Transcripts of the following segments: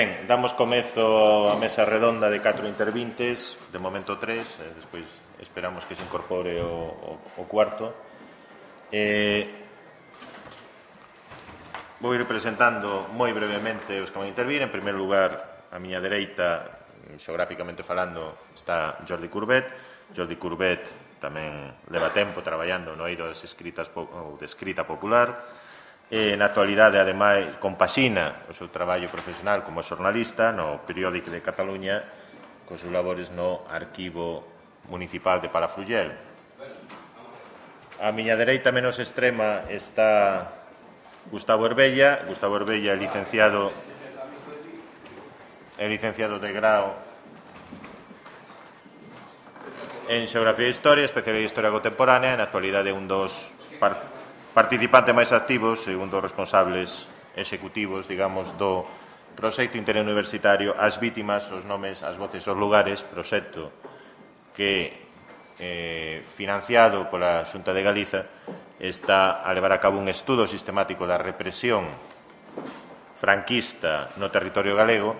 Ben, damos comezo a mesa redonda de 4 intervintes, de momento 3, despois esperamos que se incorpore o cuarto. Vou ir presentando moi brevemente os que van intervir. En primeiro lugar, a miña dereita, xeográficamente falando, está Jordi Courbet. Jordi Courbet tamén leva tempo traballando no eido das escritas ou de escrita popular. Na actualidade, ademais, compaxina o seu traballo profesional como xornalista no Periódico de Cataluña cos seus labores no Arquivo Municipal de Palafrugell. A miña dereita menos extrema está Gustavo Herbella. Gustavo Herbella é licenciado de grao en Xeografía e Historia, especialidade de Historia Contemporánea. Na actualidade é un dos participantes máis activos e un dos responsables executivos, digamos, do proxecto interuniversitario As Vítimas, os nomes, as voces, os lugares, proxecto que, financiado pola Xunta de Galiza, está a levar a cabo un estudo sistemático da represión franquista no territorio galego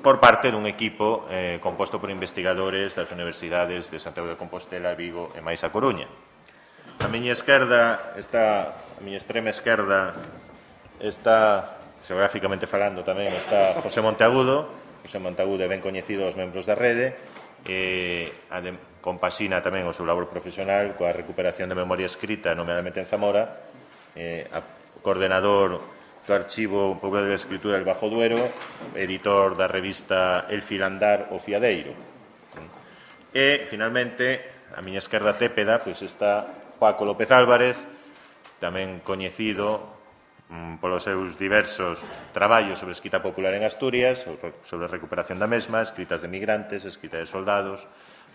por parte dun equipo composto por investigadores das universidades de Santiago de Compostela, Vigo e máis a Coruña. A miña extrema esquerda está, xeográficamente falando tamén, está José Monteagudo. José Monteagudo é ben coñecido aos membros da rede, compaxina tamén o seu labor profesional coa recuperación de memoria escrita, nomeadamente en Zamora, coordenador do Archivo Popular de Escritura del Bajo Duero, editor da revista El Filandar o Fiadeiro. E, finalmente, a miña esquerda tépeda, pois está Paco López Álvarez, tamén coñecido polos seus diversos traballos sobre escrita popular en Asturias, sobre recuperación da mesma, escritas de migrantes, escrita de soldados,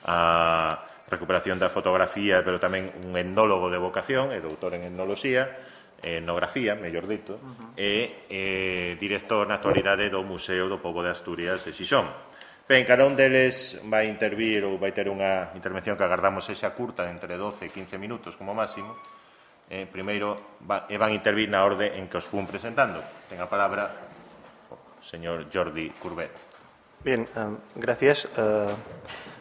a recuperación da fotografía, pero tamén un etnólogo de vocación, é doutor en etnoloxía, etnografía, mellor dito, e director na actualidade do Museo do Pobo de Asturias de Xixón. Ben, cada un deles vai intervir ou vai ter unha intervención que agardamos sexa curta, entre 12 e 15 minutos como máximo. Primeiro van intervir na orde en que os fun presentando. Ten a palabra o señor Jordi Courbet. Bien, gracias.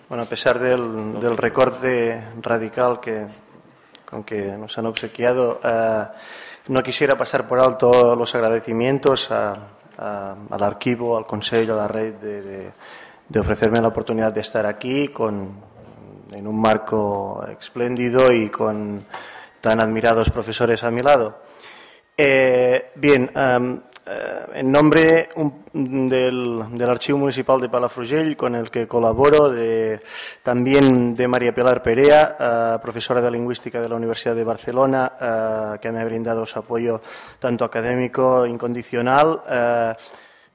Bueno, a pesar del recorte radical con que nos han obsequiado, no quisiera pasar por alto los agradecimientos al archivo, al Consejo, a la red de ofrecerme la oportunidad de estar aquí en un marco espléndido y con tan admirados profesores a mi lado. Bien, en nombre del Archivo Municipal de Palafrugell, con el que colaboro, también de María Pilar Perea, profesora de Lingüística de la Universidad de Barcelona, que me ha brindado su apoyo tanto académico incondicional.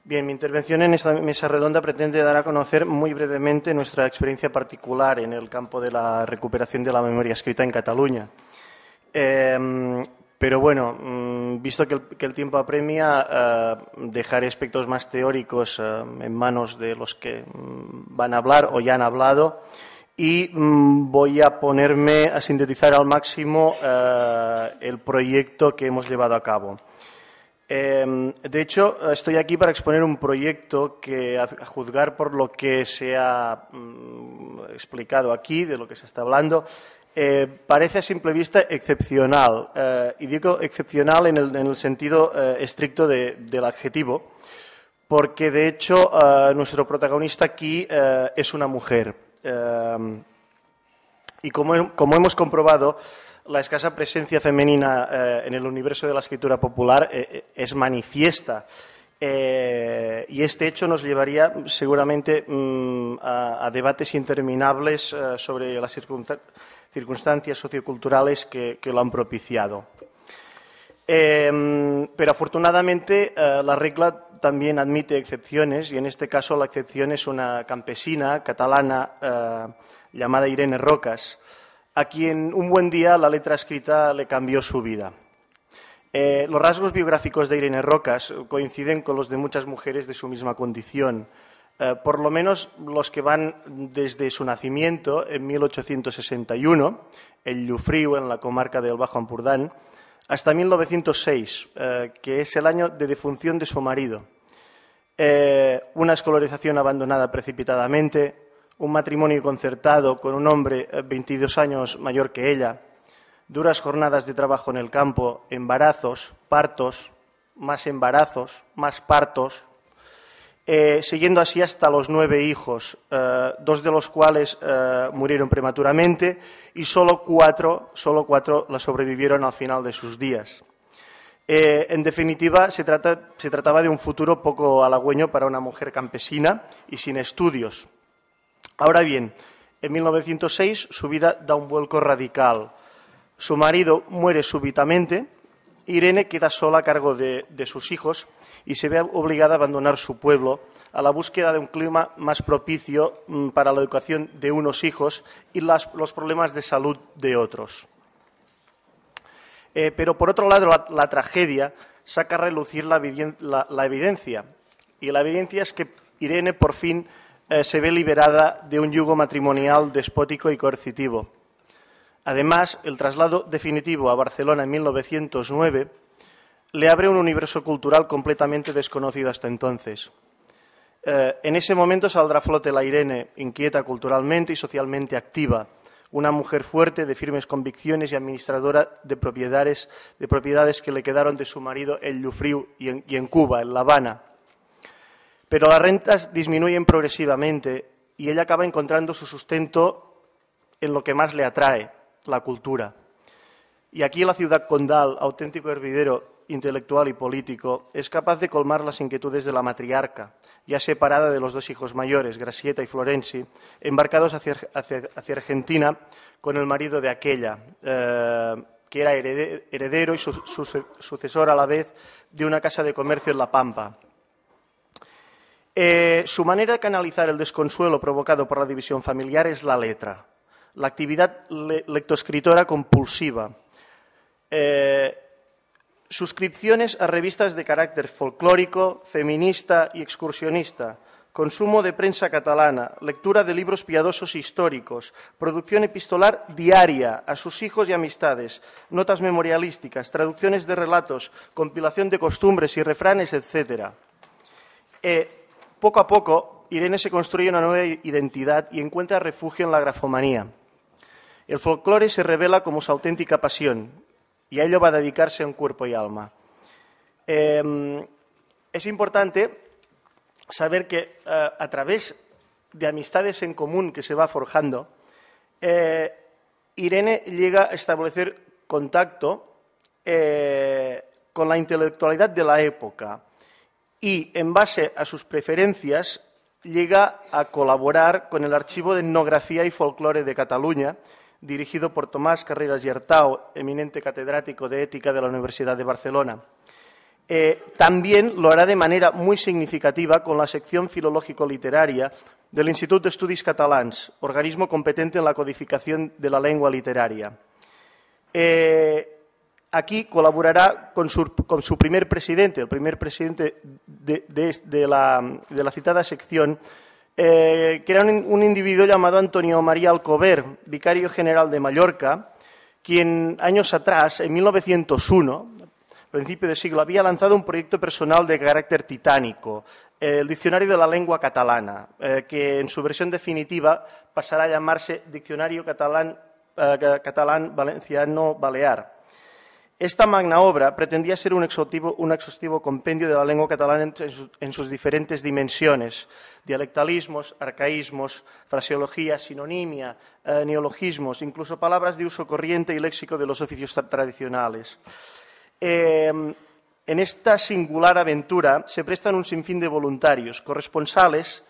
Bien, mi intervención en esta mesa redonda pretende dar a conocer muy brevemente nuestra experiencia particular en el campo de la recuperación de la memoria escrita en Cataluña. Pero bueno, visto que el tiempo apremia, dejaré aspectos más teóricos en manos de los que van a hablar o ya han hablado y voy a ponerme a sintetizar al máximo el proyecto que hemos llevado a cabo. De hecho, estoy aquí para exponer un proyecto que, a juzgar por lo que se ha explicado aquí, de lo que se está hablando, parece a simple vista excepcional. Y digo excepcional en el sentido estricto del adjetivo, porque de hecho nuestro protagonista aquí es una mujer. Y como hemos comprobado, la escasa presencia femenina en el universo de la escritura popular es manifiesta. Y este hecho nos llevaría seguramente a debates interminables sobre las circunstancias socioculturales que lo han propiciado. Pero afortunadamente la regla también admite excepciones y en este caso la excepción es una campesina catalana llamada Irene Rocas, a quien un buen día la letra escrita le cambió su vida. Los rasgos biográficos de Irene Rocas coinciden con los de muchas mujeres de su misma condición, por lo menos los que van desde su nacimiento en 1861, en Llufriu, en la comarca del Bajo Ampurdán, hasta 1906, que es el año de defunción de su marido. Una escolarización abandonada precipitadamente, un matrimonio concertado con un hombre 22 años mayor que ella, duras jornadas de trabajo en el campo, embarazos, partos, más partos, siguiendo así hasta los 9 hijos, 2 de los cuales murieron prematuramente y solo cuatro la sobrevivieron al final de sus días. En definitiva, se trataba de un futuro poco halagüeño para una mujer campesina y sin estudios. Ahora bien, en 1906 su vida da un vuelco radical. Su marido muere súbitamente, Irene queda sola a cargo de sus hijos y se ve obligada a abandonar su pueblo a la búsqueda de un clima más propicio para la educación de unos hijos y los problemas de salud de otros. Pero, por otro lado, la tragedia saca a relucir la evidencia. Y la evidencia es que Irene, por fin, se ve liberada de un yugo matrimonial despótico y coercitivo. Además, el traslado definitivo a Barcelona en 1909 le abre un universo cultural completamente desconocido hasta entonces. En ese momento saldrá a flote la Irene, inquieta culturalmente y socialmente activa, una mujer fuerte, de firmes convicciones y administradora de propiedades que le quedaron de su marido en Llufriu y en Cuba, en La Habana. Pero las rentas disminuyen progresivamente y ella acaba encontrando su sustento en lo que más le atrae, la cultura. Y aquí la ciudad condal, auténtico hervidero intelectual y político, es capaz de colmar las inquietudes de la matriarca, ya separada de los 2 hijos mayores, Gracieta y Florenci, embarcados hacia Argentina con el marido de aquella, que era heredero y sucesor a la vez de una casa de comercio en La Pampa. Su manera de canalizar el desconsuelo provocado por la división familiar es la letra, la actividad lectoescritora compulsiva. Suscripciones a revistas de carácter folclórico, feminista y excursionista, consumo de prensa catalana, lectura de libros piadosos históricos, producción epistolar diaria a sus hijos y amistades, notas memorialísticas, traducciones de relatos, compilación de costumbres y refranes, etc. Poco a poco, Irene se construye una nueva identidad y encuentra refugio en la grafomanía. El folclore se revela como su auténtica pasión, y a ello va a dedicarse en cuerpo y alma. Es importante saber que a través de amistades en común que se va forjando, Irene llega a establecer contacto con la intelectualidad de la época y, en base a sus preferencias, llega a colaborar con el Archivo de Etnografía y Folclore de Cataluña, dirigido por Tomás Carreras i Artau, eminente catedrático de Ética de la Universidad de Barcelona. También lo hará de manera muy significativa con la sección filológico-literaria del Institut d'Estudis Catalans, organismo competente en la codificación de la lengua literaria. Aquí colaborará con su primer presidente, el primer presidente de la citada sección, que era un individuo llamado Antonio María Alcover, vicario general de Mallorca, quien años atrás, en 1901, a principio de siglo, había lanzado un proyecto personal de carácter titánico, el Diccionario de la Lengua Catalana, que en su versión definitiva pasará a llamarse Diccionario Catalán Valenciano Balear. Esta magna obra pretendía ser un exhaustivo compendio de la lengua catalana en sus diferentes dimensiones: dialectalismos, arcaísmos, fraseología, sinonimia, neologismos, incluso palabras de uso corriente y léxico de los oficios tradicionales. En esta singular aventura se prestan un sinfín de voluntarios, corresponsales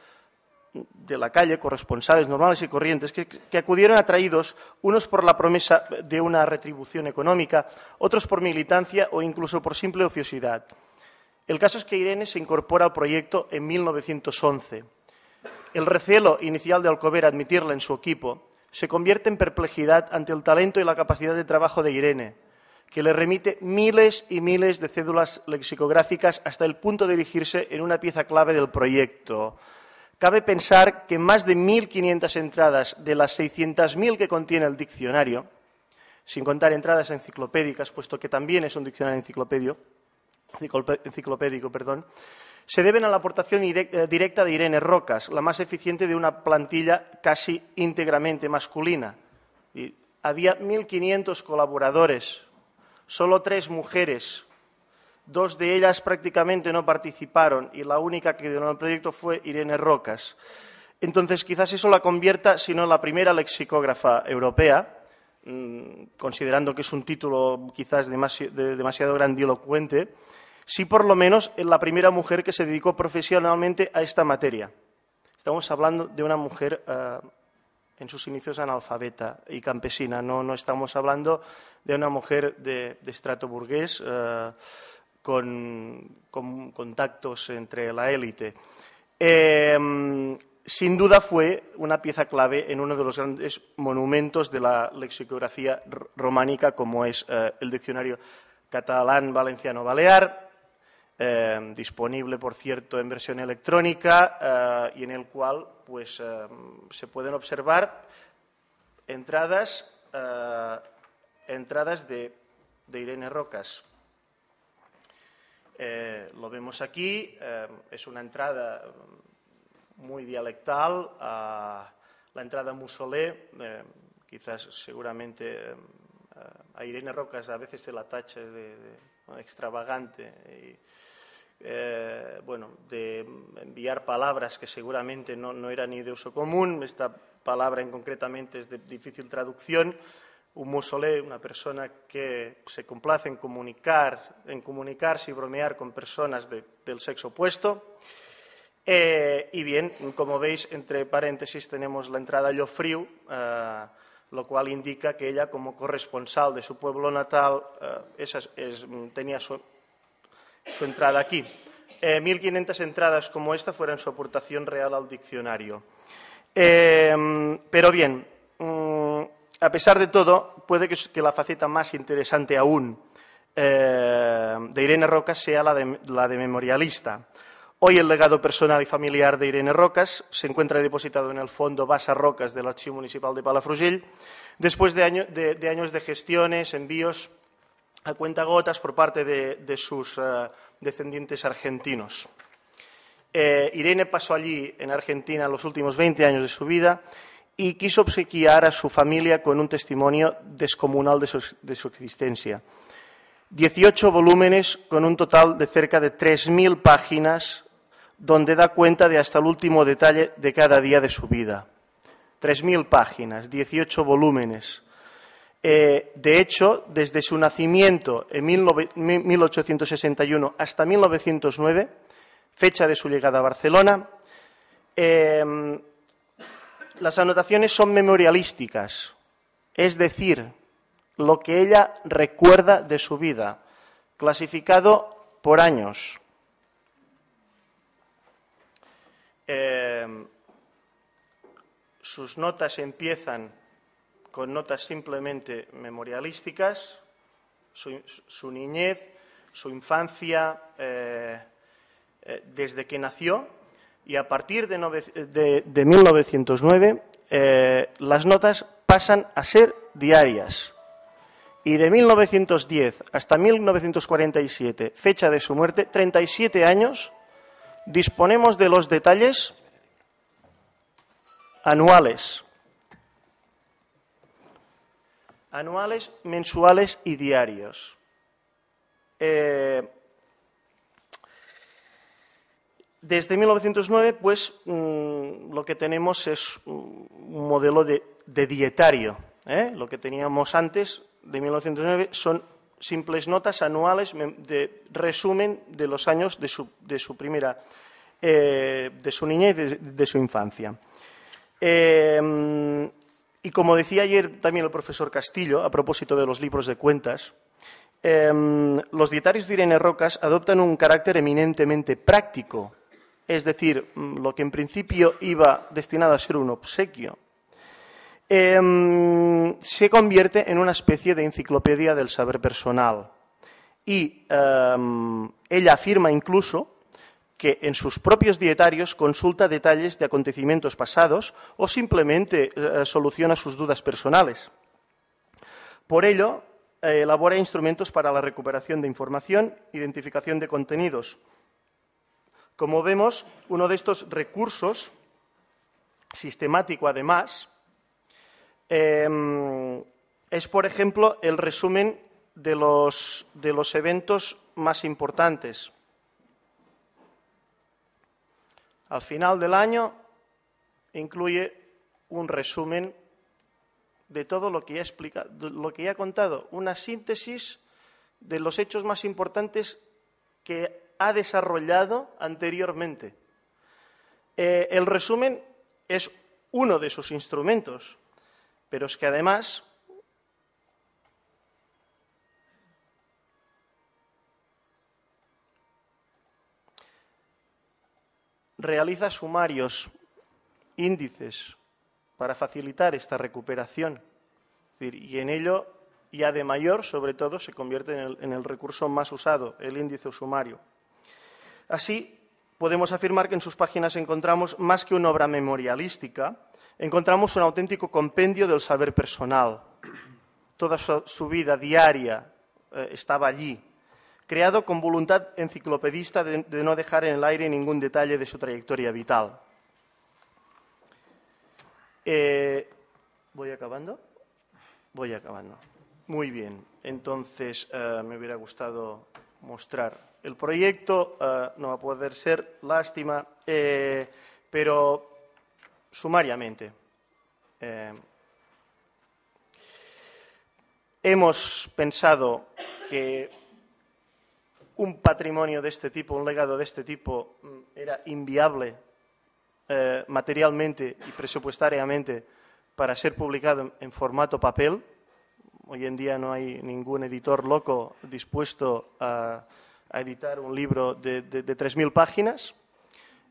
de la calle, corresponsales normales y corrientes, que acudieron atraídos, unos por la promesa de una retribución económica, otros por militancia o incluso por simple ociosidad. El caso es que Irene se incorpora al proyecto en 1911. El recelo inicial de Alcover a admitirla en su equipo se convierte en perplejidad ante el talento y la capacidad de trabajo de Irene, que le remite miles y miles de cédulas lexicográficas hasta el punto de erigirse en una pieza clave del proyecto. Cabe pensar que más de 1.500 entradas de las 600.000 que contiene el diccionario sin contar entradas enciclopédicas, puesto que también es un diccionario enciclopédico, se deben a la aportación directa de Irene Rocas, la más eficiente de una plantilla casi íntegramente masculina. Y había 1.500 colaboradores, solo 3 mujeres, 2 de ellas prácticamente no participaron y la única que dio en el proyecto fue Irene Rocas. Entonces, quizás eso la convierta, si no en la primera lexicógrafa europea, considerando que es un título quizás demasiado grandilocuente, sí por lo menos en la primera mujer que se dedicó profesionalmente a esta materia. Estamos hablando de una mujer en sus inicios analfabeta y campesina, no estamos hablando de una mujer de estrato burgués con contactos entre la élite. Sin duda fue una pieza clave en uno de los grandes monumentos de la lexicografía románica, como es el diccionario catalán-valenciano-balear, disponible, por cierto, en versión electrónica y en el cual pues, se pueden observar entradas de Irene Rocas. Lo vemos aquí, es una entrada muy dialectal, la entrada Mussolé, quizás seguramente a Irene Rocas a veces se la tacha de extravagante y, de enviar palabras que seguramente no eran ni de uso común. Esta palabra concretamente es de difícil traducción. Un Mussolé, una persona que se complace en comunicarse y bromear con personas del sexo opuesto. Y bien, como veis, entre paréntesis tenemos la entrada Llofriu, lo cual indica que ella, como corresponsal de su pueblo natal, tenía su entrada aquí. 1.500 entradas como esta fueron su aportación real al diccionario. Pero bien, a pesar de todo, puede que la faceta más interesante aún de Irene Rocas sea la de memorialista. Hoy el legado personal y familiar de Irene Rocas se encuentra depositado en el Fondo Bassa Rocas del Archivo Municipal de Palafrugell, después de años de gestiones, envíos a cuentagotas por parte de sus descendientes argentinos. Irene pasó allí, en Argentina, los últimos 20 años de su vida y quiso obsequiar a su familia con un testimonio descomunal de su existencia. 18 volúmenes con un total de cerca de 3.000 páginas, donde da cuenta de hasta el último detalle de cada día de su vida. 3.000 páginas, 18 volúmenes. De hecho, desde su nacimiento en 1861 hasta 1909, fecha de su llegada a Barcelona, las anotaciones son memorialísticas, es decir, lo que ella recuerda de su vida, clasificado por años. Sus notas empiezan con notas simplemente memorialísticas, su niñez, su infancia, desde que nació, y a partir de 1909 las notas pasan a ser diarias. Y de 1910 hasta 1947, fecha de su muerte, 37 años, disponemos de los detalles anuales, mensuales y diarios. Desde 1909, pues, lo que tenemos es un modelo de dietario. Lo que teníamos antes de 1909 son simples notas anuales de resumen de los años de su niñez y de su infancia. Y como decía ayer también el profesor Castillo, a propósito de los libros de cuentas, los dietarios de Irene Rocas adoptan un carácter eminentemente práctico, es decir, lo que en principio iba destinado a ser un obsequio, se convierte en una especie de enciclopedia del saber personal. Y ella afirma incluso que en sus propios dietarios consulta detalles de acontecimientos pasados o simplemente soluciona sus dudas personales. Por ello, elabora instrumentos para la recuperación de información, identificación de contenidos. Como vemos, uno de estos recursos, sistemático además, es, por ejemplo, el resumen de los eventos más importantes. Al final del año incluye un resumen de todo lo que ya explica, lo que ya he contado, una síntesis de los hechos más importantes que ha desarrollado anteriormente. El resumen es uno de sus instrumentos, pero es que además realiza sumarios, índices, para facilitar esta recuperación. Es decir, y en ello, ya de mayor, sobre todo, se convierte en el recurso más usado, el índice o sumario. Así, podemos afirmar que en sus páginas encontramos, más que una obra memorialística, encontramos un auténtico compendio del saber personal. Toda su vida diaria estaba allí, creado con voluntad enciclopedista de no dejar en el aire ningún detalle de su trayectoria vital. ¿Voy acabando? Voy acabando. Muy bien. Entonces, me hubiera gustado mostrar el proyecto. No va a poder ser, lástima, pero sumariamente. Hemos pensado que un patrimonio de este tipo, un legado de este tipo, era inviable materialmente y presupuestariamente para ser publicado en formato papel. Hoy en día no hay ningún editor loco dispuesto a editar un libro de 3.000 páginas,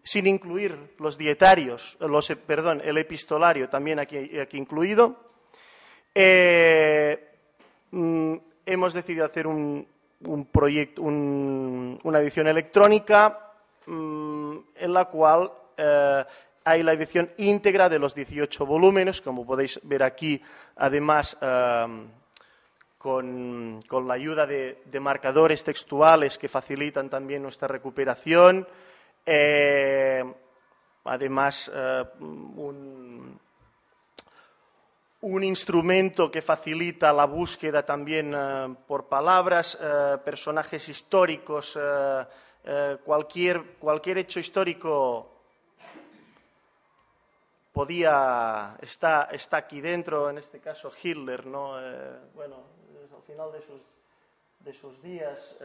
sin incluir los dietarios, el epistolario también aquí incluido. Hemos decidido hacer un proyecto, una edición electrónica en la cual hay la edición íntegra de los 18 volúmenes, como podéis ver aquí, además con la ayuda de marcadores textuales que facilitan también nuestra recuperación. Además, un instrumento que facilita la búsqueda también por palabras, personajes históricos, cualquier hecho histórico está aquí dentro, en este caso Hitler, ¿no? Bueno, al final de sus días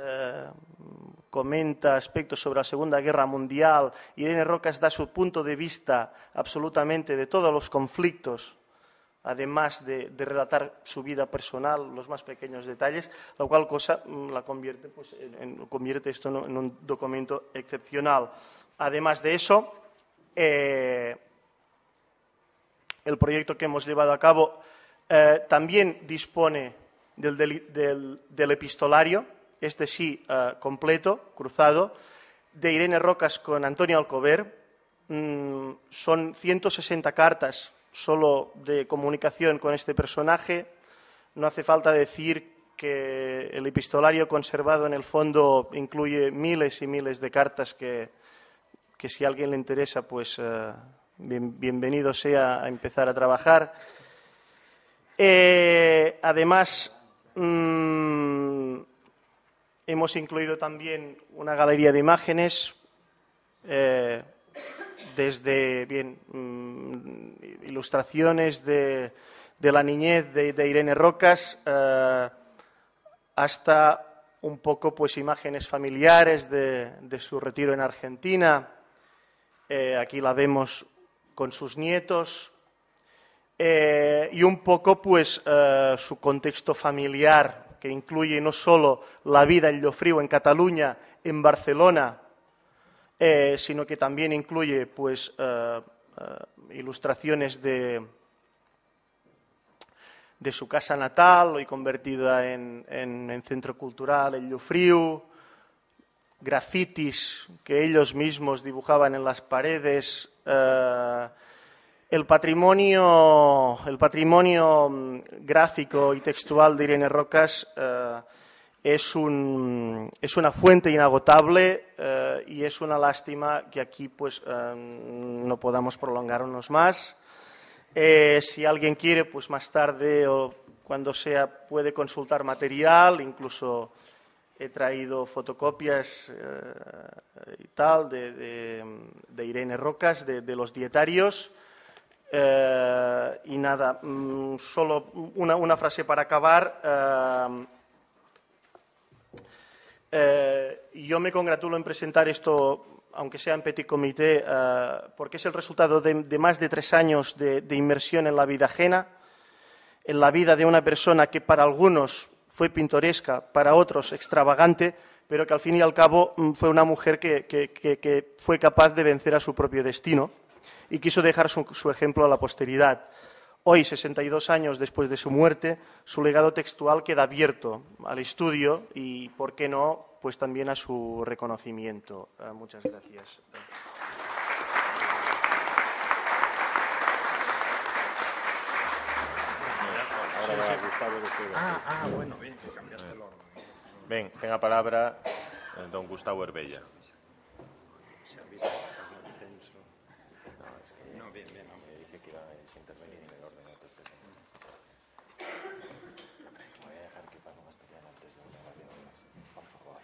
comenta aspectos sobre la Segunda Guerra Mundial. Irene Rocas da su punto de vista absolutamente de todos los conflictos, además de relatar su vida personal, los más pequeños detalles, la cual cosa la convierte, pues, convierte esto en un documento excepcional. Además de eso, el proyecto que hemos llevado a cabo también dispone del epistolario, este sí, completo, cruzado, de Irene Rocas con Antonio Alcover. Son 160 cartas solo de comunicación con este personaje. No hace falta decir que el epistolario conservado en el fondo incluye miles y miles de cartas que si a alguien le interesa, pues bienvenido sea a empezar a trabajar. Además, hemos incluido también una galería de imágenes desde ilustraciones de la niñez de Irene Rocas hasta un poco, pues, imágenes familiares de su retiro en Argentina. Aquí la vemos con sus nietos, y un poco, pues, su contexto familiar, que incluye no solo la vida en Llofriu, en Cataluña, en Barcelona, sino que también incluye, pues, ilustraciones de su casa natal, hoy convertida en centro cultural en Llofriu, grafitis que ellos mismos dibujaban en las paredes, El patrimonio gráfico y textual de Irene Rocas es una fuente inagotable y es una lástima que aquí pues, no podamos prolongarnos más. Si alguien quiere, pues más tarde o cuando sea puede consultar material, incluso he traído fotocopias y tal de Irene Rocas, de los dietarios. Y nada, solo una frase para acabar. Yo me congratulo en presentar esto, aunque sea en petit comité, porque es el resultado de más de 3 años de inmersión en la vida ajena, en la vida de una persona que para algunos fue pintoresca, para otros extravagante, pero que al fin y al cabo fue una mujer que fue capaz de vencer a su propio destino y quiso dejar su ejemplo a la posteridad. Hoy, 62 años después de su muerte, su legado textual queda abierto al estudio y, ¿por qué no?, pues también a su reconocimiento. Muchas gracias. Bueno, bien, que cambiaste el orden. Ben, ten a palabra don Gustavo Herbella. No, bien, bien. Dije que iba a intervenir en el orden de perfecto. Voy a dejar que pase más pequeño antes de una Valdeorras, por favor.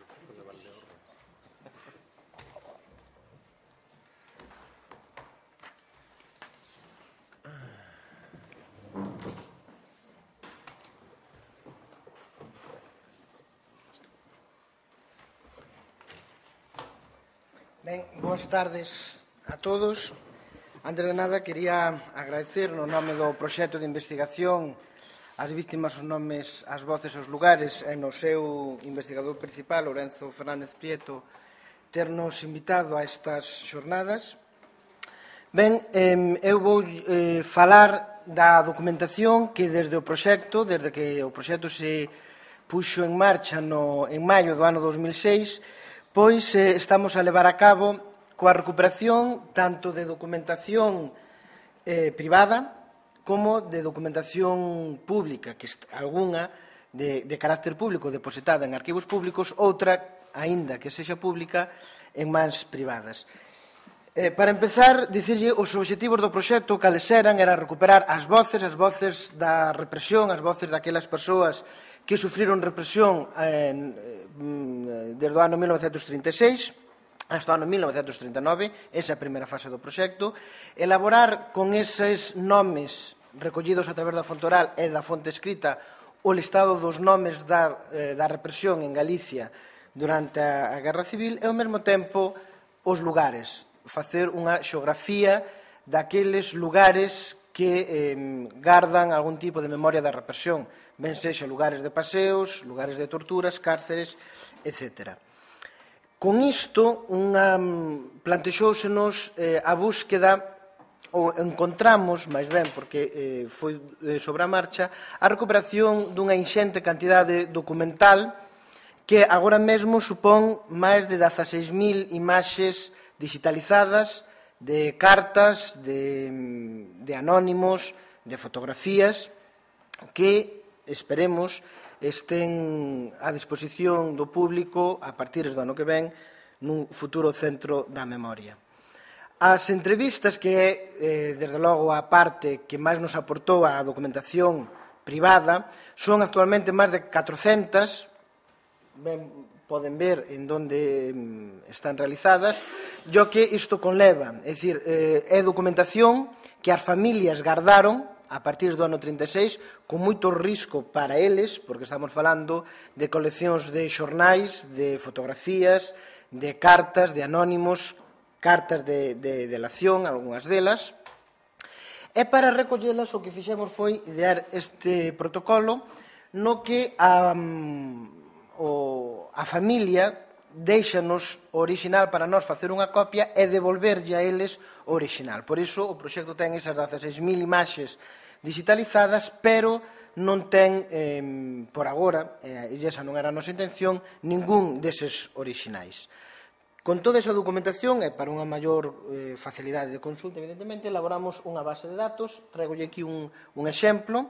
Ben, boas tardes a todos. Antes de nada, quería agradecer no nome do proxecto de investigación as víctimas, os nomes, as voces, os lugares e no seu investigador principal, Lourenzo Fernández Prieto, ternos invitado a estas xornadas. Ben, eu vou falar da documentación que desde que o proxecto se puxo en marcha en maio do ano 2006, pois estamos a levar a cabo coa recuperación tanto de documentación privada como de documentación pública, que algunha de carácter público depositada en arquivos públicos, outra, aínda que sexa pública, en mans privadas. Para empezar, dicirlle os obxectivos do proxecto cales eran, era recuperar as voces da represión, as voces daquelas persoas que sufriron represión desde o ano 1936 hasta o ano 1939, esa é a primeira fase do proxecto, elaborar con eses nomes recollidos a través da fonte oral e da fonte escrita o listado dos nomes da represión en Galicia durante a Guerra Civil e, ao mesmo tempo, os lugares, facer unha xeografía daqueles lugares que gardan algún tipo de memoria da represión, ben sexa lugares de paseos, lugares de torturas, cárceres, etc. Con isto, plantexóusenos a búsqueda, ou encontramos, máis ben, porque foi sobre a marcha, a recuperación dunha inxente cantidade documental que agora mesmo supón máis de 16.000 imaxes digitalizadas de cartas, de anónimos, de fotografías que esperemos estén a disposición do público a partir do ano que ven nun futuro centro da memoria. As entrevistas, que é, desde logo, a parte que máis nos aportou a documentación privada, son actualmente máis de 400, poden ver en onde están realizadas, e o que isto conleva, é dicir, é documentación que as familias gardaron a partir do ano 36, con moito risco para eles, porque estamos falando de coleccións de xornais, de fotografías, de cartas, de anónimos, cartas de delación, algunhas delas. E para recollelas o que fixemos foi idear este protocolo no que a familia déixanos o original para nós facer unha copia e devolverlle a eles o original. Por iso o proxecto ten esas 16.000 imaxes digitalizadas, pero non ten, por agora, e esa non era a nosa intención, ningún deses orixinais. Con toda esa documentación, e para unha maior facilidade de consulta, evidentemente, elaboramos unha base de datos. Traigolle aquí un exemplo.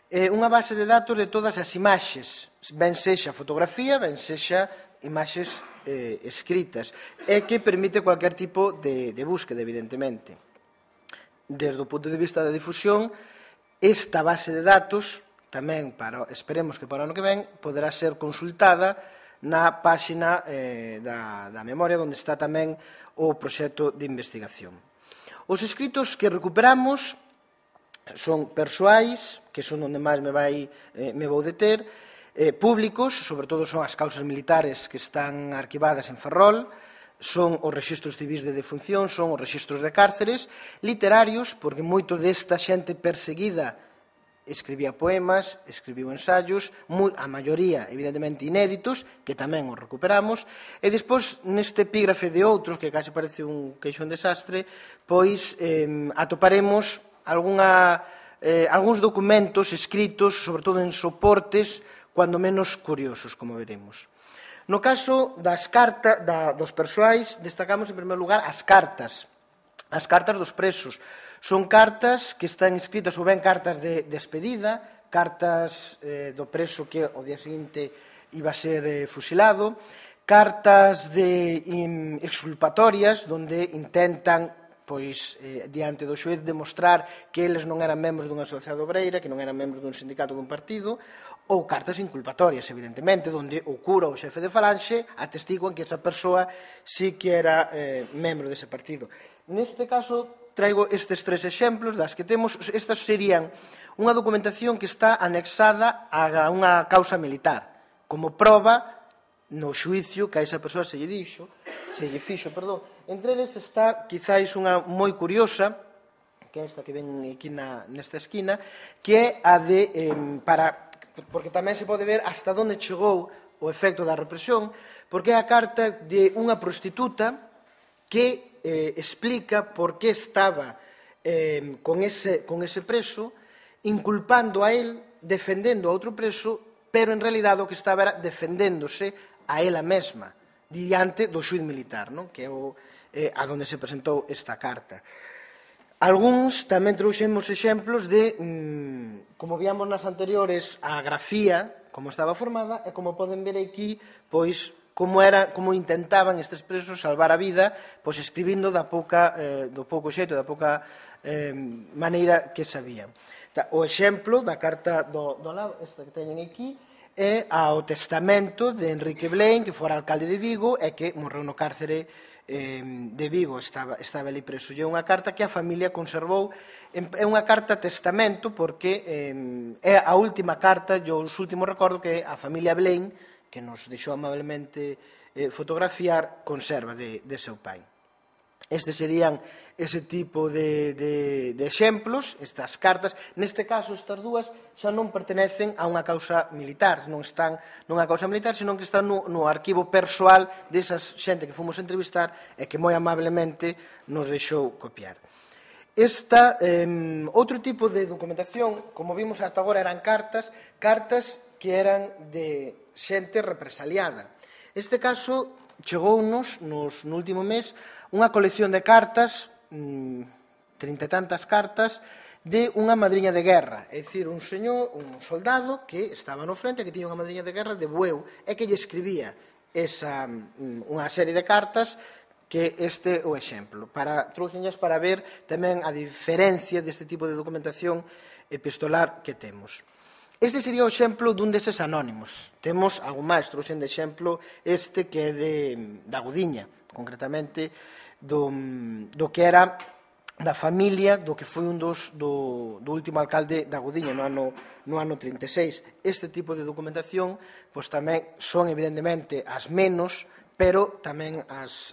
Unha base de datos de todas as imaxes, ben sexa fotografía, ben sexa imaxes escritas, e que permite cualquier tipo de búsqueda, evidentemente. Desde o punto de vista da difusión, esta base de datos, tamén, esperemos que para o ano que ven, poderá ser consultada na páxina da memoria, onde está tamén o proxecto de investigación. Os escritos que recuperamos son persoais, que son onde máis me vou deter, públicos, sobre todo son as causas militares que están arquivadas en Ferrol, son os rexistros civis de defunción, son os rexistros de cárceres, literarios, porque moito desta xente perseguida escribía poemas, escribiu ensaios, a maioría, evidentemente, inéditos, que tamén os recuperamos, e despois, neste epígrafe de outros, que case parece un queixón desastre, pois atoparemos algúns documentos escritos, sobre todo en soportes, cuando menos curiosos, como veremos. No caso dos persoais, destacamos, en primeiro lugar, as cartas dos presos. Son cartas que están escritas, ou ben cartas de despedida, cartas do preso que ao día seguinte iba a ser fusilado, cartas exculpatorias, onde intentan, diante do xuez, demostrar que eles non eran membros dunha sociedade obreira, que non eran membros dun sindicato dun partido, ou cartas inculpatorias, evidentemente, onde o cura ou o xefe de falanxe atestiguan que esa persoa sí que era membro dese partido. Neste caso, traigo estes 3 exemplos das que temos. Estas serían unha documentación que está anexada a unha causa militar, como proba no xuicio que a esa persoa se lle fixo. Entre eles está, quizáis, unha moi curiosa, que é esta que ven aquí nesta esquina, que é a de, porque tamén se pode ver hasta onde chegou o efecto da represión, porque é a carta de unha prostituta que explica por que estaba con ese preso, inculpando a él, defendendo a outro preso, pero en realidade o que estaba era defendéndose a ela mesma, diante do xuíz militar, que é a donde se presentou esta carta. Algúns tamén trouxemos exemplos de, como víamos nas anteriores, a grafía, como estaba formada, e como poden ver aquí, pois, como intentaban estes presos salvar a vida, pois escribindo do pouco xeito, da pouca maneira que sabían. O exemplo da carta do lado, esta que teñen aquí, é ao testamento de Enrique Blaine, que fora alcalde de Vigo e que morreu no cárcere de Vigo, estaba ali preso. E é unha carta que a familia conservou, é unha carta testamento, porque é a última carta, os últimos recordo que a familia Blaine, que nos deixou amablemente fotografiar, conserva de seu pai. Estes serían ese tipo de exemplos, estas cartas. Neste caso, estas dúas xa non pertenecen a unha causa militar, non están nunha causa militar, senón que están no arquivo persoal desas xente que fomos a entrevistar e que moi amablemente nos deixou copiar. Outro tipo de documentación, como vimos ata agora, eran cartas que eran de xente represaliada. Este caso chegounos no último mes unha colección de cartas, 30 e tantas cartas, de unha madriña de guerra, é dicir, un soldado que estaba no frente, que tiña unha madriña de guerra de Bueu, e que lle escribía unha serie de cartas, que este é o exemplo. Trouxenllas para ver tamén a diferencia deste tipo de documentación epistolar que temos. Este sería o exemplo dun deses anónimos. Temos algo máis, trouxen de exemplo este que é da Gudiña, concretamente do que era da familia do que foi do último alcalde da Gudiña no ano 36. Este tipo de documentación tamén son evidentemente as menos, pero tamén as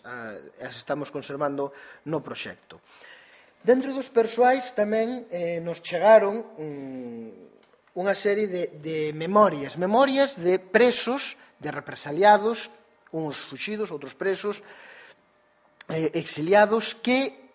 estamos conservando no proxecto. Dentro dos persoais tamén nos chegaron unha serie de memorias de presos, de represaliados, uns fuxidos, outros presos, exiliados, que,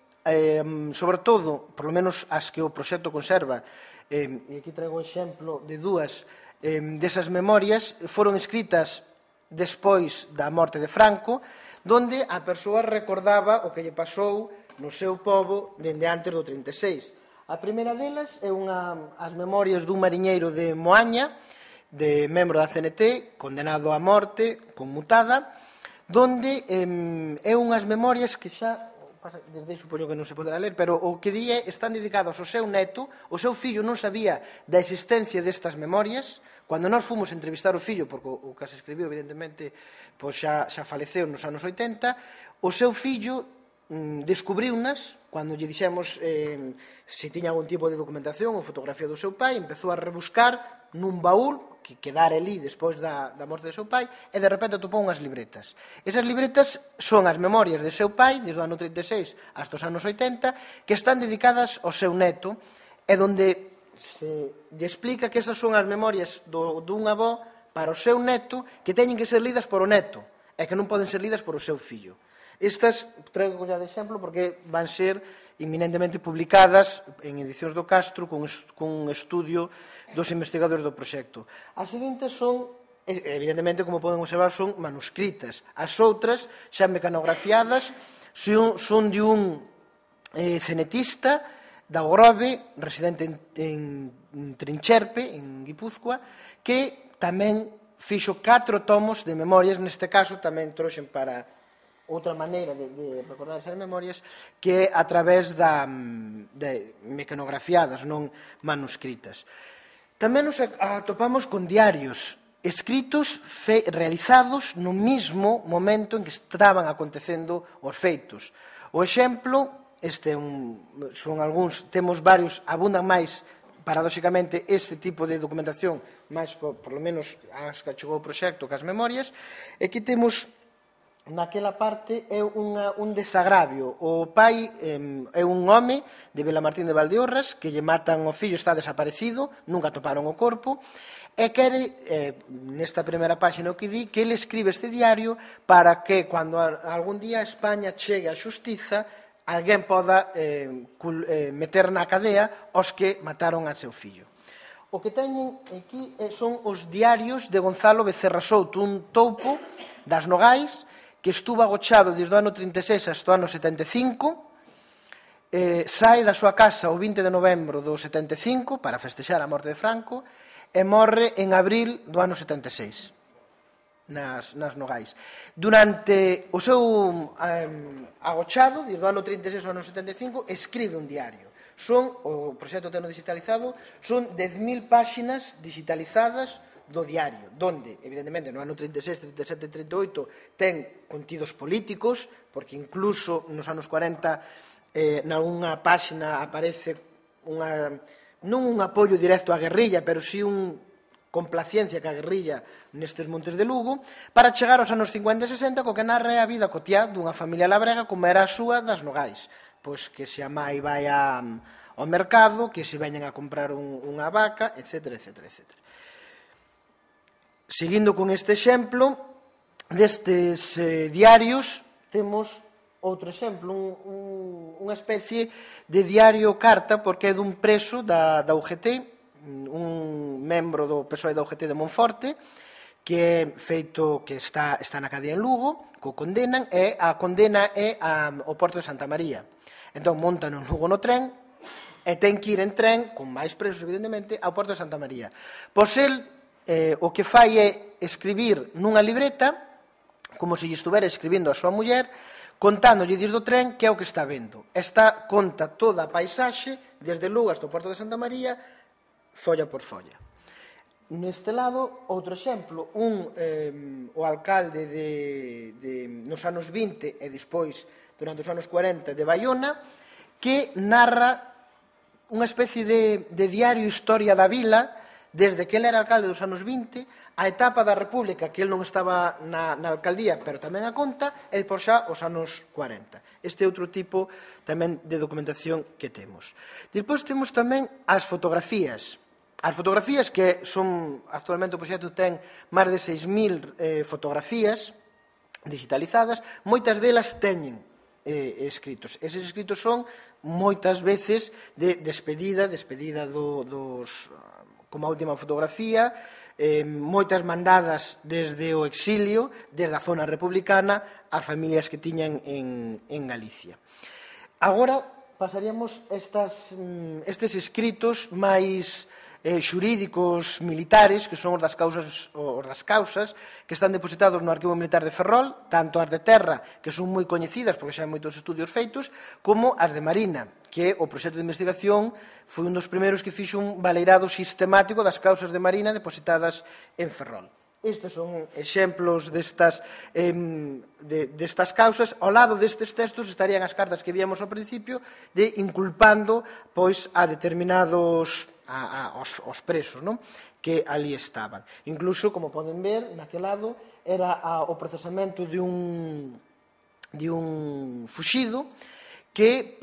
sobre todo, por lo menos as que o proxecto conserva, e aquí traigo o exemplo de dúas desas memorias, foron escritas despois da morte de Franco, donde a persoa recordaba o que lle pasou no seu pobo dende antes do 36. A primeira delas é as memorias dun mariñeiro de Moaña, de membro da CNT, condenado a morte, conmutada, donde é unhas memorias que xa, desde aí supoño que non se poderá ler, pero o que di están dedicados ao seu neto. O seu fillo non sabía da existencia destas memorias. Cando nós fomos entrevistar o fillo, porque o que se escribiu, evidentemente, pois xa faleceu nos anos 80, o seu fillo descubriunas, cando lle dixemos se tiña algún tipo de documentación ou fotografía do seu pai, empezou a rebuscar nun baúl que quedara ali despois da morte do seu pai, e de repente atopou unhas libretas. Esas libretas son as memorias do seu pai, desde o ano 36 hasta os anos 80, que están dedicadas ao seu neto, e donde se lle explica que esas son as memorias dun avó para o seu neto, que teñen que ser lidas por o neto, e que non poden ser lidas por o seu fillo. Estas, traigo ya de exemplo, porque van ser inminentemente publicadas en edicións do Castro cun estudio dos investigadores do proxecto. As seguintes son, evidentemente, como poden observar, son manuscritas. As outras, xa mecanografiadas, son de un cenetista da Grove, residente en Trincherpe, en Guipúzcoa, que tamén fixo 4 tomos de memorias. Neste caso tamén trouxen para outra maneira de recordar esas memorias, que é a través de mecanografiadas, non manuscritas. Tamén nos atopamos con diarios escritos realizados no mesmo momento en que estaban acontecendo os feitos. O exemplo, son algúns, temos varios, abundan máis, paradóxicamente, este tipo de documentación, máis, por lo menos, as que chegou o proxecto, que as memorias. Aquí temos, naquela parte, é un desagravio. O pai é un home de Vilamartín de Valdeorras, que lle matan o fillo, está desaparecido, nunca toparon o corpo, e quere, nesta primeira páxina o que di, que ele escribe este diario para que, cando algún día España chegue á xustiza, alguén poda meter na cadea os que mataron a seu fillo. O que teñen aquí son os diarios de Gonzalo Becerra Souto, un toupo das Nogais, que estuvo agochado desde o ano 36 hasta o ano 75, sae da súa casa o 20 de novembro do 75 para festexar a morte de Franco, e morre en abril do ano 76, nas Nogais. Durante o seu agochado, desde o ano 36 ao ano 75, escribe un diario. O proxecto teno digitalizado, son 10.000 páxinas digitalizadas do diario, donde, evidentemente, no ano 36, 37 e 38 ten contidos políticos, porque incluso nos anos 40 nalgúna páxina aparece non un apoio directo á guerrilla, pero si un complaciencia que a guerrilla nestes montes de Lugo, para chegar aos anos 50 e 60, co que narra a vida cotiá dunha familia labrega como era a súa das Nogais. Pois que se a mai vai ao mercado, que se veñen a comprar unha vaca, etc, etc, etc. Seguindo con este exemplo, destes diarios, temos outro exemplo, unha especie de diario carta, porque é dun preso da UGT, un membro do PSOE da UGT de Monforte, que é feito, que está na cadea en Lugo, que o condenan, e a condena é ao Porto de Santa María. Entón, montan en Lugo no tren, e ten que ir en tren, con máis presos, evidentemente, ao Porto de Santa María. Pois el, o que fai é escribir nunha libreta, como se lle estuvera escribindo a súa muller, contándolle desde o tren que é o que está vendo. Esta conta toda a paisaxe, desde Lugo hasta o Porto de Santa María, folla por folla. Neste lado, outro exemplo, o alcalde nos anos 20 e despois, durante os anos 40, de Baiona, que narra unha especie de diario historia da vila, desde que ele era alcalde dos anos 20, a etapa da República, que ele non estaba na alcaldía, pero tamén a conta, e por xa os anos 40. Este é outro tipo tamén de documentación que temos. Despois temos tamén as fotografías. As fotografías que son, actualmente o proxecto ten máis de 6.000 fotografías digitalizadas, moitas delas teñen escritos. Eses escritos son moitas veces de despedida dos, como a última fotografía, moitas mandadas desde o exilio, desde a zona republicana, a familias que tiñan en Galicia. Agora pasaríamos estes escritos máis xurídicos militares, que son os das causas que están depositados no Arquivo Militar de Ferrol, tanto as de terra, que son moi coñecidas porque xa hai moitos estudios feitos, como as de marina, que o proxecto de investigación foi un dos primeiros que fixo un baleirado sistemático das causas de marina depositadas en Ferrol. Estes son exemplos destas causas. Ao lado destes textos estarían as cartas que víamos ao principio de inculpando pois a determinados aos presos, non? Que ali estaban. Incluso, como poden ver, naquele lado era o procesamento de un fuxido que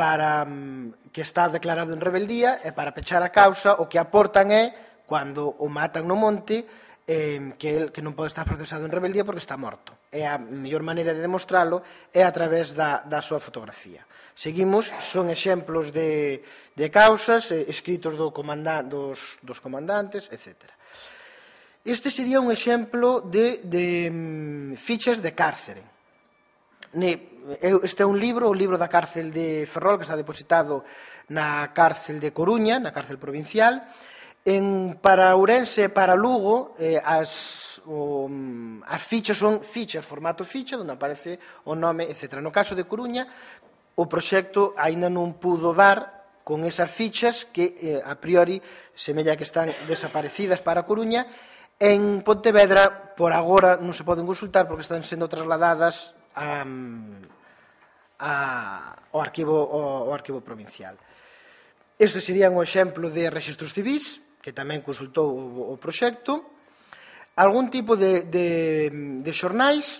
está declarado en rebeldía e para pechar a causa o que aportan é, cando o matan no monte, que non pode estar procesado en rebeldía porque está morto. E a mellor maneira de demostralo é a través da súa fotografía. Seguimos, son exemplos de causas, escritos dos comandantes, etc. Este sería un exemplo de fichas de cárcere. Este é un libro, o libro da cárcel de Ferrol, que está depositado na cárcel de Coruña, na cárcel provincial. Para Ourense e para Lugo, as fichas son fichas, formato ficha, onde aparece o nome, etc. No caso de Coruña, o proxecto aínda non pudo dar con esas fichas que a priori semella que están desaparecidas para Coruña. En Pontevedra, por agora, non se poden consultar porque están sendo trasladadas ao arquivo provincial. Este sería un exemplo de rexistros civis, que tamén consultou o proxecto. Algún tipo de xornais,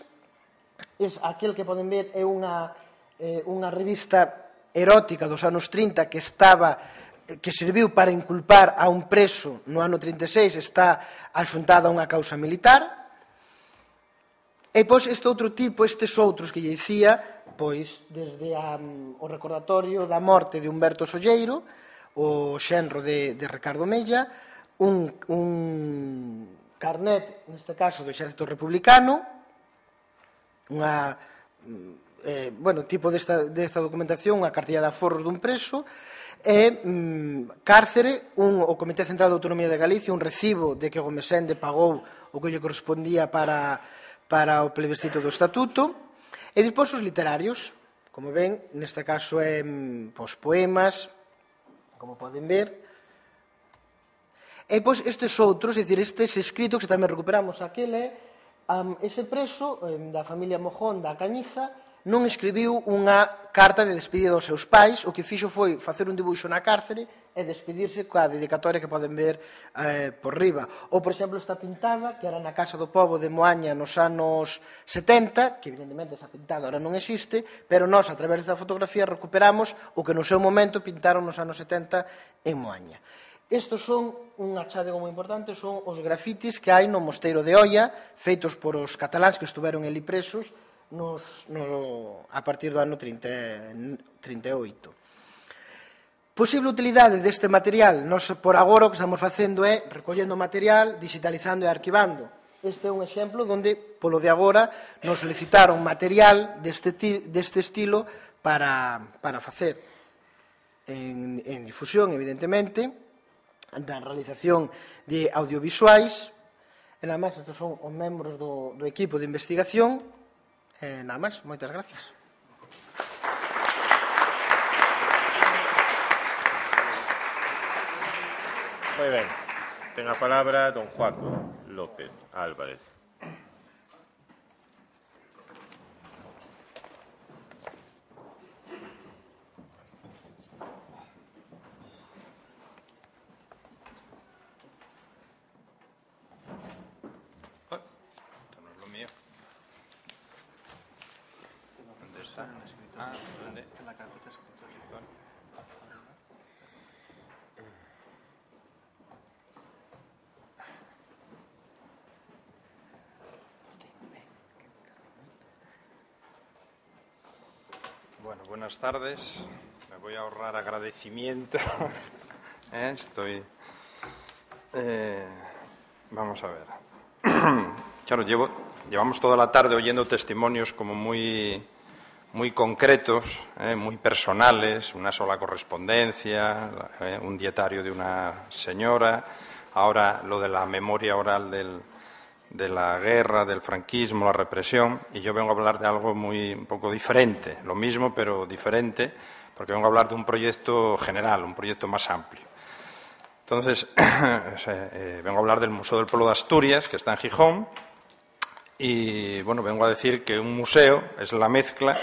aquel que poden ver é unha revista erótica dos anos 30 que serviu para inculpar a un preso no ano 36, está axuntada a unha causa militar. E, pois, estes outros que lle dicía, pois, desde o recordatorio da morte de Humberto Solleiro, o xenro de Ricardo Mella, un carnet, neste caso, do Exército Republicano, tipo desta documentación, unha cartilla de aforros dun preso, e cárcere, o Comité Central de Autonomía de Galicia, un recibo de que Gomesende pagou o que lle correspondía para o plebiscito do Estatuto, e despois os literarios, como ven, neste caso é poemas, como poden ver. E, pois, estes outros, é dicir, estes escritos que tamén recuperamos aquele, ese preso da familia Mojón da Cañiza non escribiu unha carta de despedida aos seus pais, o que fixo foi facer un dibuixo na cárcere e despedirse coa dedicatoria que poden ver por riba. Ou, por exemplo, esta pintada, que era na Casa do Pobo de Moaña nos anos 70, que evidentemente esa pintada ahora non existe, pero nós, a través desta fotografía, recuperamos o que no seu momento pintaron nos anos 70 en Moaña. Estos son un achádego moi importante, son os grafitis que hai no Mosteiro de Oia, feitos por os cataláns que estuveron ali presos a partir do ano 38. Posible utilidade deste material, nós por agora o que estamos facendo é recollendo material, digitalizando e arquivando. Este é un exemplo onde, polo de agora, nos solicitaron material deste estilo para facer en difusión, evidentemente, na realización de audiovisuais. E nada máis, estes son os membros do equipo de investigación. Nada máis, moitas gracias. Moi ben. Ten a palabra don Joaco López Álvarez. Esto no es lo mío. ¿Dónde está? ¿Dónde? En la carpeta escritora. Bueno, buenas tardes. Me voy a ahorrar agradecimiento. Estoy Vamos a ver. Claro, llevamos toda la tarde oyendo testimonios como muy concretos, muy personales, una sola correspondencia, un dietario de una señora, ahora lo de la memoria oral de la guerra, del franquismo, la represión, y yo vengo a hablar de algo un poco diferente, lo mismo pero diferente, porque vengo a hablar de un proyecto general, un proyecto más amplio. Entonces, vengo a hablar del Museo del Pueblo de Asturias, que está en Gijón, y bueno, vengo a decir que un museo es la mezcla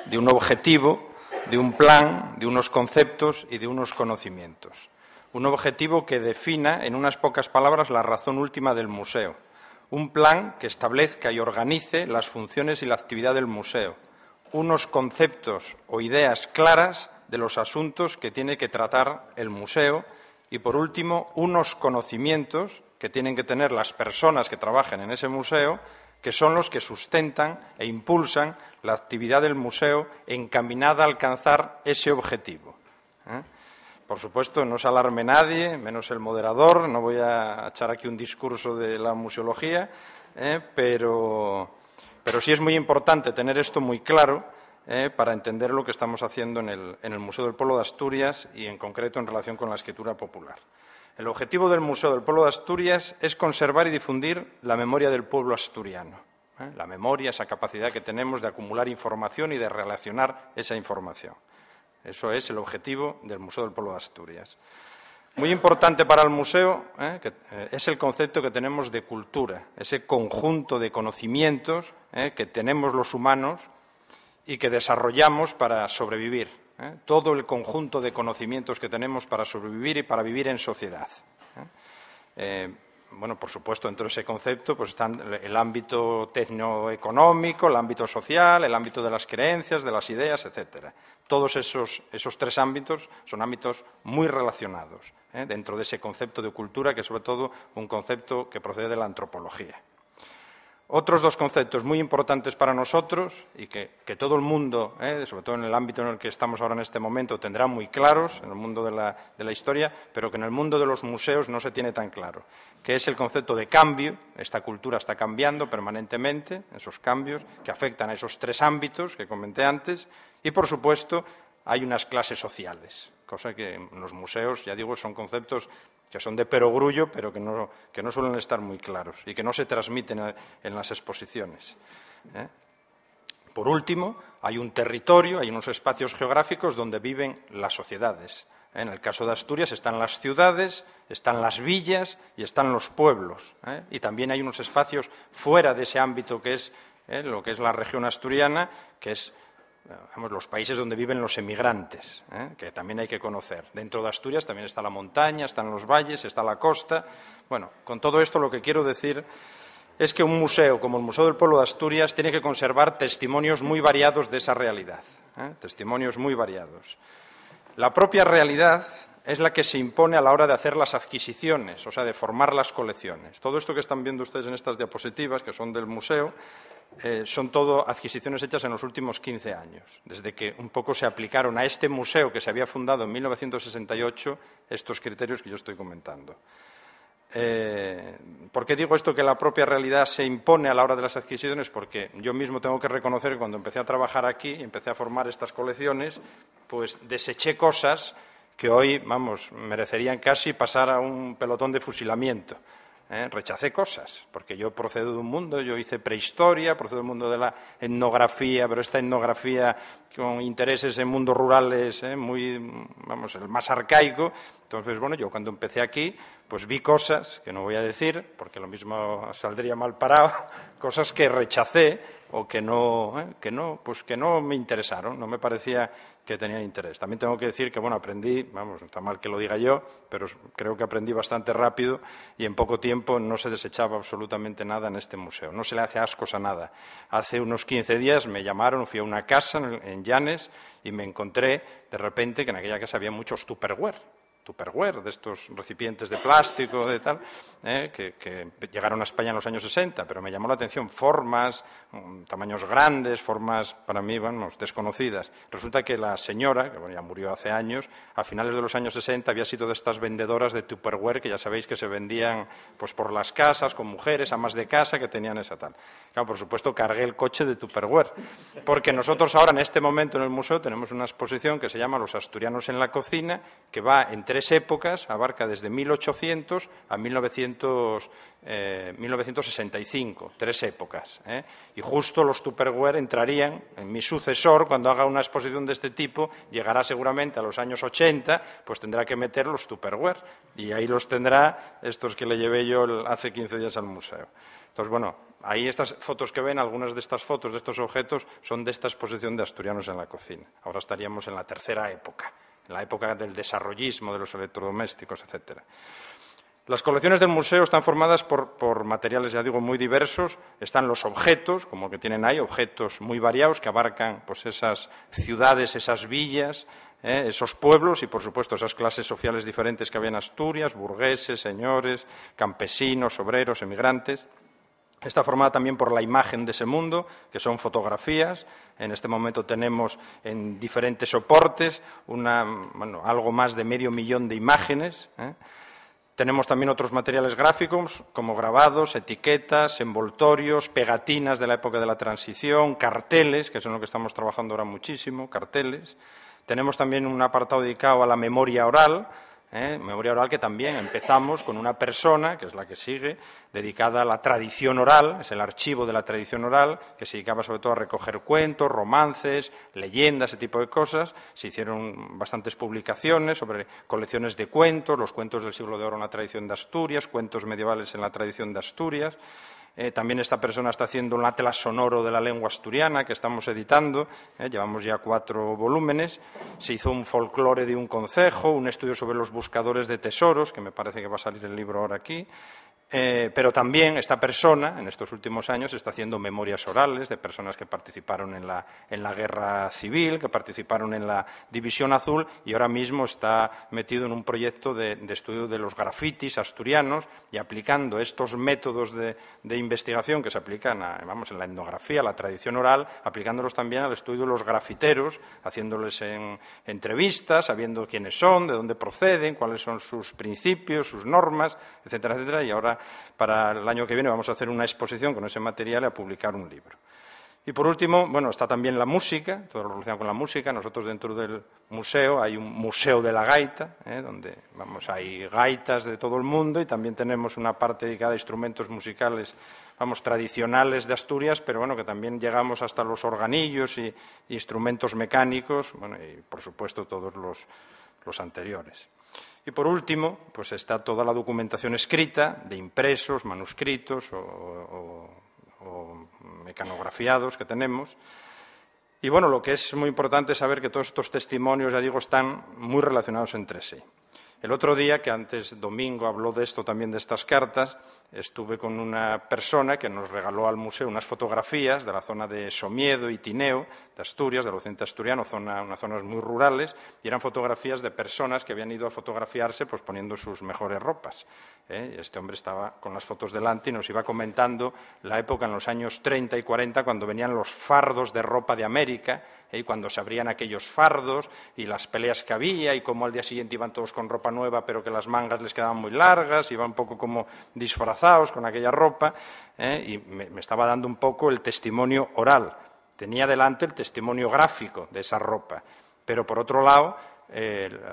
de un objetivo, de un plan, de unos conceptos y de unos conocimientos. Un objetivo que defina, en unas pocas palabras, la razón última del museo. Un plan que establezca y organice las funciones y la actividad del museo. Unos conceptos o ideas claras de los asuntos que tiene que tratar el museo. Y, por último, unos conocimientos que tienen que tener las personas que trabajen en ese museo, que son los que sustentan e impulsan la actividad del museo encaminada a alcanzar ese objetivo. Por supuesto, no se alarme nadie, menos el moderador, no voy a echar aquí un discurso de la museología, pero sí es muy importante tener esto muy claro para entender lo que estamos haciendo en el Museo del Pueblo de Asturias y, en concreto, en relación con la escritura popular. El objetivo del Museo del Pueblo de Asturias es conservar y difundir la memoria del pueblo asturiano. La memoria, esa capacidad que tenemos de acumular información y de relacionar esa información. Eso es el objetivo del Museo del Pueblo de Asturias. Muy importante para el museo es el concepto que tenemos de cultura, ese conjunto de conocimientos que tenemos los humanos y que desarrollamos para sobrevivir. Todo el conjunto de conocimientos que tenemos para sobrevivir y para vivir en sociedad. Bueno, por supuesto, dentro de ese concepto pues están el ámbito tecnoeconómico, el ámbito social, el ámbito de las creencias, de las ideas, etcétera. Todos esos tres ámbitos son ámbitos muy relacionados dentro de ese concepto de cultura, que es sobre todo un concepto que procede de la antropología. Otros dos conceptos muy importantes para nosotros y que todo el mundo, sobre todo en el ámbito en el que estamos ahora en este momento, tendrá muy claros, en el mundo de la historia, pero que en el mundo de los museos no se tiene tan claro, que es el concepto de cambio. Esta cultura está cambiando permanentemente, esos cambios que afectan a esos tres ámbitos que comenté antes, y, por supuesto, hay unas clases sociales, cosa que en los museos, ya digo, son conceptos que son de perogrullo, pero que no suelen estar muy claros y que no se transmiten en las exposiciones. Por último, hay un territorio, hay unos espacios geográficos donde viven las sociedades. En el caso de Asturias están las ciudades, están las villas y están los pueblos. Y también hay unos espacios fuera de ese ámbito que es lo que es la región asturiana, que es los países donde viven los emigrantes, que también hay que conocer. Dentro de Asturias también está la montaña, están los valles, está la costa. Bueno, con todo esto lo que quiero decir es que un museo como el Museo del Pueblo de Asturias tiene que conservar testimonios muy variados de esa realidad, testimonios muy variados. La propia realidad es la que se impone a la hora de hacer las adquisiciones, o sea, de formar las colecciones. Todo esto que están viendo ustedes en estas diapositivas, que son del museo, son todo adquisiciones hechas en los últimos 15 años, desde que un poco se aplicaron a este museo que se había fundado en 1968 estos criterios que yo estoy comentando. ¿Por qué digo esto, que la propia realidad se impone a la hora de las adquisiciones? Porque yo mismo tengo que reconocer que cuando empecé a trabajar aquí y empecé a formar estas colecciones, pues deseché cosas que hoy, merecerían casi pasar a un pelotón de fusilamiento. Rechacé cosas, porque yo procedo de un mundo, yo hice prehistoria, procedo del mundo de la etnografía, pero esta etnografía con intereses en mundos rurales el más arcaico. Entonces, bueno, yo cuando empecé aquí, pues vi cosas, que no voy a decir, porque lo mismo saldría mal parado, cosas que rechacé o que no me interesaron, no me parecía que tenían interés. También tengo que decir que, bueno, aprendí, está mal que lo diga yo, pero creo que aprendí bastante rápido y en poco tiempo no se desechaba absolutamente nada en este museo. No se le hace ascos a nada. Hace unos 15 días me llamaron, fui a una casa en Llanes y me encontré de repente que en aquella casa había muchos Tupperware. Tupperware, de estos recipientes de plástico, de tal, que llegaron a España en los años 60, pero me llamó la atención formas, tamaños grandes, formas para mí, vamos, desconocidas. Resulta que la señora, que bueno, ya murió hace años, a finales de los años 60 había sido de estas vendedoras de Tupperware, que ya sabéis que se vendían pues por las casas, con mujeres, amas de casa, que tenían esa tal. Claro, por supuesto, cargué el coche de Tupperware, porque nosotros ahora, en este momento, en el museo, tenemos una exposición que se llama Los asturianos en la cocina, que va en 3 épocas, abarca desde 1800 a 1965, 3 épocas. Y justo los Tupperware entrarían en mi sucesor, cuando haga una exposición de este tipo, llegará seguramente a los años 80, pues tendrá que meter los Tupperware, y ahí los tendrá estos que le llevé yo hace 15 días al museo. Entonces, bueno, ahí estas fotos que ven, algunas de estas fotos, de estos objetos, son de esta exposición de asturianos en la cocina. Ahora estaríamos en la 3ª época, en la época del desarrollismo de los electrodomésticos, etcétera. Las colecciones del museo están formadas por materiales, ya digo, muy diversos. Están los objetos, como que tienen ahí, objetos muy variados que abarcan pues, esas ciudades, esas villas, esos pueblos y, por supuesto, esas clases sociales diferentes que había en Asturias, burgueses, señores, campesinos, obreros, emigrantes. Está formada también por la imagen de ese mundo, que son fotografías. En este momento tenemos en diferentes soportes algo más de 500.000 de imágenes. Tenemos también otros materiales gráficos, como grabados, etiquetas, envoltorios, pegatinas de la época de la transición, carteles, que es en lo que estamos trabajando ahora muchísimo, carteles. Tenemos también un apartado dedicado a la memoria oral, memoria oral que también empezamos con una persona, que es la que sigue, dedicada a la tradición oral, es el archivo de la tradición oral, que se dedicaba sobre todo a recoger cuentos, romances, leyendas, ese tipo de cosas. Se hicieron bastantes publicaciones sobre colecciones de cuentos, los cuentos del siglo de oro en la tradición de Asturias, cuentos medievales en la tradición de Asturias. También esta persona está haciendo un atlas sonoro de la lengua asturiana que estamos editando, llevamos ya 4 volúmenes. Se hizo un folclore de un concejo, un estudio sobre los buscadores de tesoros, que me parece que va a salir el libro ahora aquí. Pero también esta persona, en estos últimos años, está haciendo memorias orales de personas que participaron en la guerra civil, que participaron en la División Azul, y ahora mismo está metido en un proyecto de estudio de los grafitis asturianos y aplicando estos métodos de investigación que se aplican en la etnografía, la tradición oral, aplicándolos también al estudio de los grafiteros, haciéndoles entrevistas, sabiendo quiénes son, de dónde proceden, cuáles son sus principios, sus normas, etcétera, etcétera, y ahora para el año que viene vamos a hacer una exposición con ese material y a publicar un libro. Y por último, bueno, está también la música, todo lo relacionado con la música. Nosotros dentro del museo hay un museo de la gaita, donde hay gaitas de todo el mundo y también tenemos una parte dedicada a instrumentos musicales, tradicionales de Asturias, pero bueno, que también llegamos hasta los organillos y instrumentos mecánicos, bueno, y por supuesto todos los anteriores. Y por último, pues está toda la documentación escrita de impresos, manuscritos o mecanografiados que tenemos. Y bueno, lo que es muy importante es saber que todos estos testimonios, ya digo, están muy relacionados entre sí. El otro día, que antes Domingo habló de esto también, de estas cartas, estuve con una persona que nos regaló al museo unas fotografías de la zona de Somiedo y Tineo, de Asturias, del occidente asturiano, unas zonas muy rurales, y eran fotografías de personas que habían ido a fotografiarse pues poniendo sus mejores ropas. Este hombre estaba con las fotos delante y nos iba comentando la época en los años 30 y 40, cuando venían los fardos de ropa de América, y cuando se abrían aquellos fardos y las peleas que había y cómo al día siguiente iban todos con ropa nueva pero que las mangas les quedaban muy largas, iban un poco como disfrazados con aquella ropa, y me estaba dando un poco el testimonio oral. Tenía delante el testimonio gráfico de esa ropa, pero por otro lado,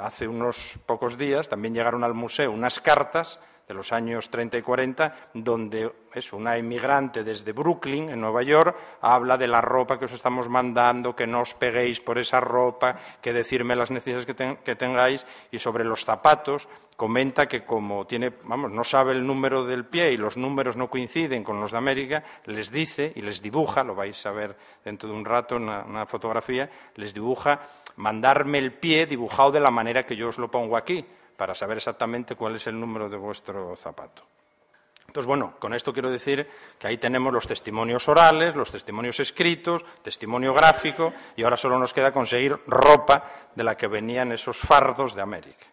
hace unos pocos días también llegaron al museo unas cartas de los años 30 y 40, donde una emigrante desde Brooklyn, en Nueva York, habla de la ropa que os estamos mandando, que no os peguéis por esa ropa, que decirme las necesidades que tengáis, y sobre los zapatos comenta que como no sabe el número del pie y los números no coinciden con los de América, les dice y les dibuja, lo vais a ver dentro de un rato en una fotografía, les dibuja mandarme el pie dibujado de la manera que yo os lo pongo aquí, para saber exactamente cuál es el número de vuestro zapato. Entonces, bueno, con esto quiero decir que ahí tenemos los testimonios orales, los testimonios escritos, testimonio gráfico, y ahora solo nos queda conseguir ropa de la que venían esos fardos de América.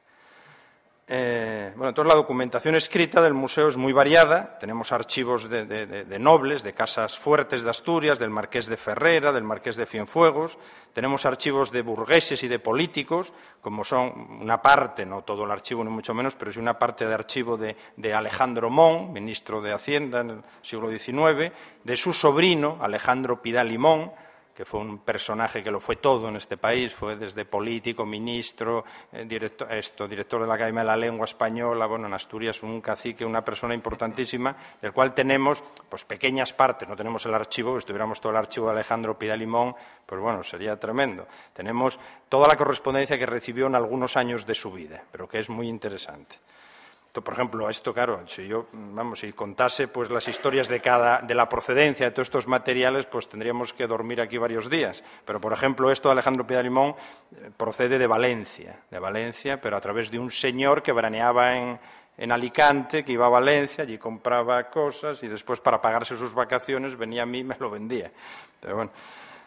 Entonces la documentación escrita del museo es muy variada. Tenemos archivos de nobles, de casas fuertes de Asturias, del Marqués de Ferrera, del Marqués de Cienfuegos. Tenemos archivos de burgueses y de políticos, como son una parte, no todo el archivo ni mucho menos, pero sí una parte de archivo de Alejandro Mon, ministro de Hacienda en el siglo XIX, de su sobrino, Alejandro Pidal y Mon, que fue un personaje que lo fue todo en este país, fue desde político, ministro, director de la Academia de la Lengua Española, bueno, en Asturias un cacique, una persona importantísima, del cual tenemos pues pequeñas partes, no tenemos el archivo, si tuviéramos todo el archivo de Alejandro Pidal y Mon, pues bueno, sería tremendo. Tenemos toda la correspondencia que recibió en algunos años de su vida, pero que es muy interesante. Por ejemplo, esto, claro, si contase pues las historias de la procedencia de todos estos materiales, pues tendríamos que dormir aquí varios días. Pero, por ejemplo, esto de Alejandro Pidal y Mon procede de Valencia, pero a través de un señor que veraneaba en Alicante, que iba a Valencia, allí compraba cosas y después, para pagarse sus vacaciones, venía a mí y me lo vendía. Pero bueno,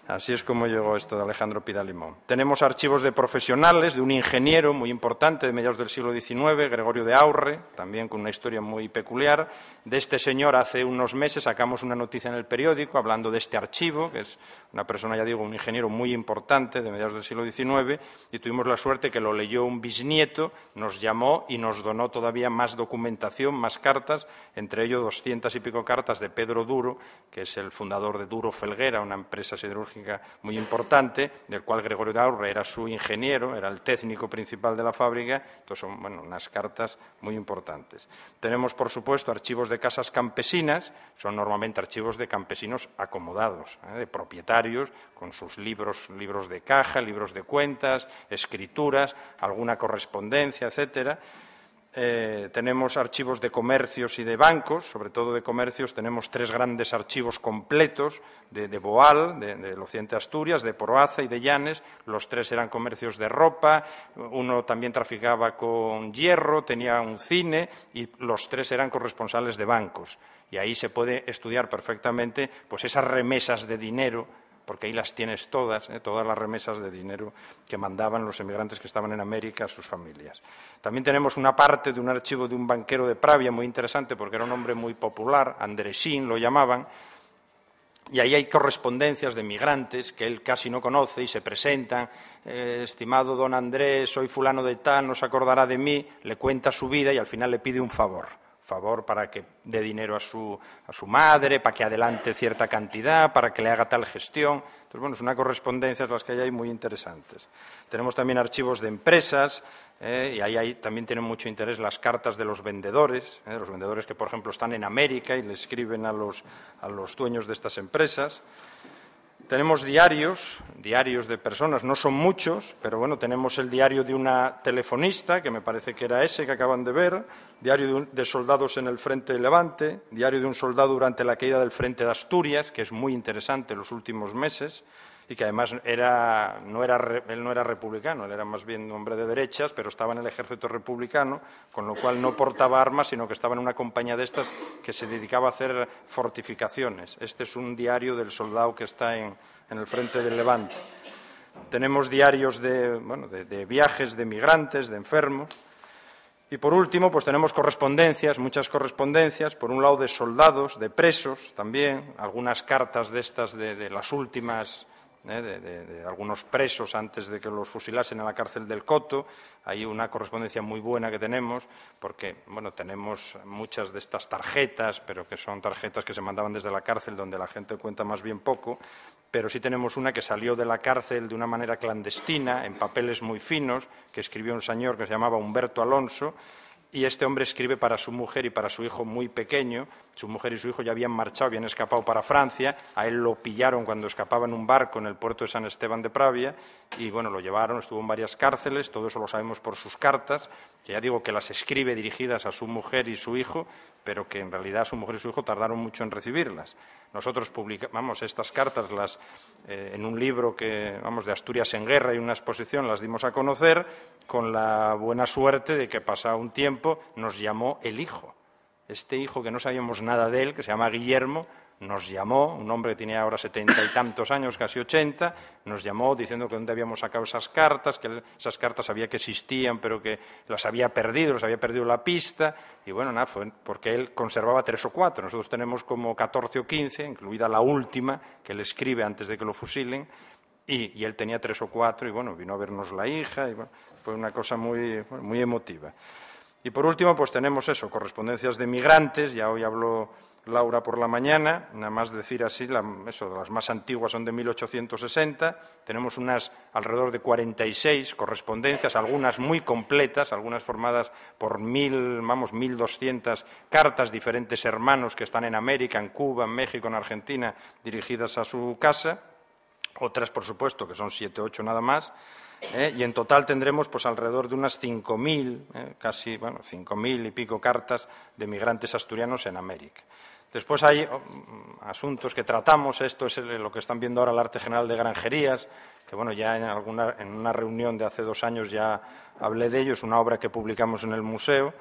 así es como llegó esto de Alejandro Pidal y Mon. Tenemos archivos de profesionales, de un ingeniero muy importante de mediados del siglo XIX, Gregorio de Aurre, también con una historia muy peculiar. De este señor, hace unos meses, sacamos una noticia en el periódico hablando de este archivo, que es una persona, ya digo, un ingeniero muy importante de mediados del siglo XIX, y tuvimos la suerte que lo leyó un bisnieto, nos llamó y nos donó todavía más documentación, más cartas, entre ellos 200 y pico cartas de Pedro Duro, que es el fundador de Duro Felguera, una empresa siderúrgica muy importante, del cual Gregorio de Aurre era su ingeniero, era el técnico principal de la fábrica. Entonces son unas cartas muy importantes. Tenemos, por supuesto, archivos de casas campesinas, son normalmente archivos de campesinos acomodados, de propietarios, con sus libros de caja, libros de cuentas, escrituras, alguna correspondencia, etcétera. Tenemos archivos de comercios y de bancos, sobre todo de comercios. Tenemos 3 grandes archivos completos de Boal, del occidente de Asturias, de Proaza y de Llanes. Los 3 eran comercios de ropa, uno también traficaba con hierro, tenía un cine, y los 3 eran corresponsales de bancos. Y ahí se puede estudiar perfectamente pues esas remesas de dinero, porque ahí las tienes todas, todas las remesas de dinero que mandaban los emigrantes que estaban en América a sus familias. También tenemos una parte de un archivo de un banquero de Pravia muy interesante, porque era un hombre muy popular, Andresín lo llamaban, y ahí hay correspondencias de emigrantes que él casi no conoce y se presentan. Estimado don Andrés, soy fulano de tal, no se acordará de mí, le cuenta su vida y al final le pide un favor para que dé dinero a su madre, para que adelante cierta cantidad, para que le haga tal gestión. Entonces, bueno, es una correspondencia las que hay ahí muy interesantes. Tenemos también archivos de empresas, y ahí también tienen mucho interés las cartas de los vendedores que, por ejemplo, están en América y le escriben a los dueños de estas empresas. Tenemos diarios de personas, no son muchos, pero bueno, tenemos el diario de una telefonista, que me parece que era ese que acaban de ver, diario de soldados en el frente de Levante, diario de un soldado durante la caída del frente de Asturias, que es muy interesante en los últimos meses, y que además él no era republicano, él era más bien un hombre de derechas, pero estaba en el ejército republicano, con lo cual no portaba armas, sino que estaba en una compañía de estas que se dedicaba a hacer fortificaciones. Este es un diario del soldado que está en el frente del Levante. Tenemos diarios de viajes, de migrantes, de enfermos. Y por último, pues tenemos correspondencias, muchas correspondencias, por un lado de soldados, de presos también, algunas cartas de estas de las últimas, de algunos presos antes de que los fusilasen en la cárcel del Coto. Hay una correspondencia muy buena que tenemos, porque tenemos muchas de estas tarjetas, pero que son tarjetas que se mandaban desde la cárcel, donde la gente cuenta más bien poco, pero sí tenemos una que salió de la cárcel de una manera clandestina, en papeles muy finos, que escribió un señor que se llamaba Humberto Alonso. Y este hombre escribe para su mujer y para su hijo muy pequeño. Su mujer y su hijo ya habían marchado, habían escapado para Francia. A él lo pillaron cuando escapaba en un barco en el puerto de San Esteban de Pravia y lo llevaron, estuvo en varias cárceles. Todo eso lo sabemos por sus cartas, que ya digo que las escribe dirigidas a su mujer y su hijo, pero que en realidad su mujer y su hijo tardaron mucho en recibirlas. Nosotros publicamos estas cartas en un libro de Asturias en Guerra, y una exposición, las dimos a conocer, con la buena suerte de que, pasado un tiempo, nos llamó el hijo. Este hijo, que no sabíamos nada de él, que se llama Guillermo, nos llamó, un hombre que tenía ahora 70 y tantos años, casi 80, nos llamó diciendo que dónde habíamos sacado esas cartas, que esas cartas sabía que existían, pero que las había perdido la pista, y bueno, nada, fue porque él conservaba 3 o 4, nosotros tenemos como 14 o 15, incluida la última, que él escribe antes de que lo fusilen, y él tenía 3 o 4, y bueno, vino a vernos la hija, y bueno, fue una cosa muy emotiva. Y por último, pues tenemos eso, correspondencias de migrantes, ya hoy habló Laura por la mañana, nada más decir así, las más antiguas son de 1860, tenemos alrededor de 46 correspondencias, algunas muy completas, algunas formadas por 1.200 cartas, diferentes hermanos que están en América, en Cuba, en México, en Argentina, dirigidas a su casa, otras, por supuesto, que son 7 o 8 nada más, y en total tendremos pues alrededor de unas 5.000, 5.000 y pico cartas de migrantes asturianos en América. Después hay asuntos que tratamos, esto es lo que están viendo ahora el Arte General de Granjerías, que bueno, ya en una reunión de hace 2 años ya hablé de ello, es una obra que publicamos en el museo,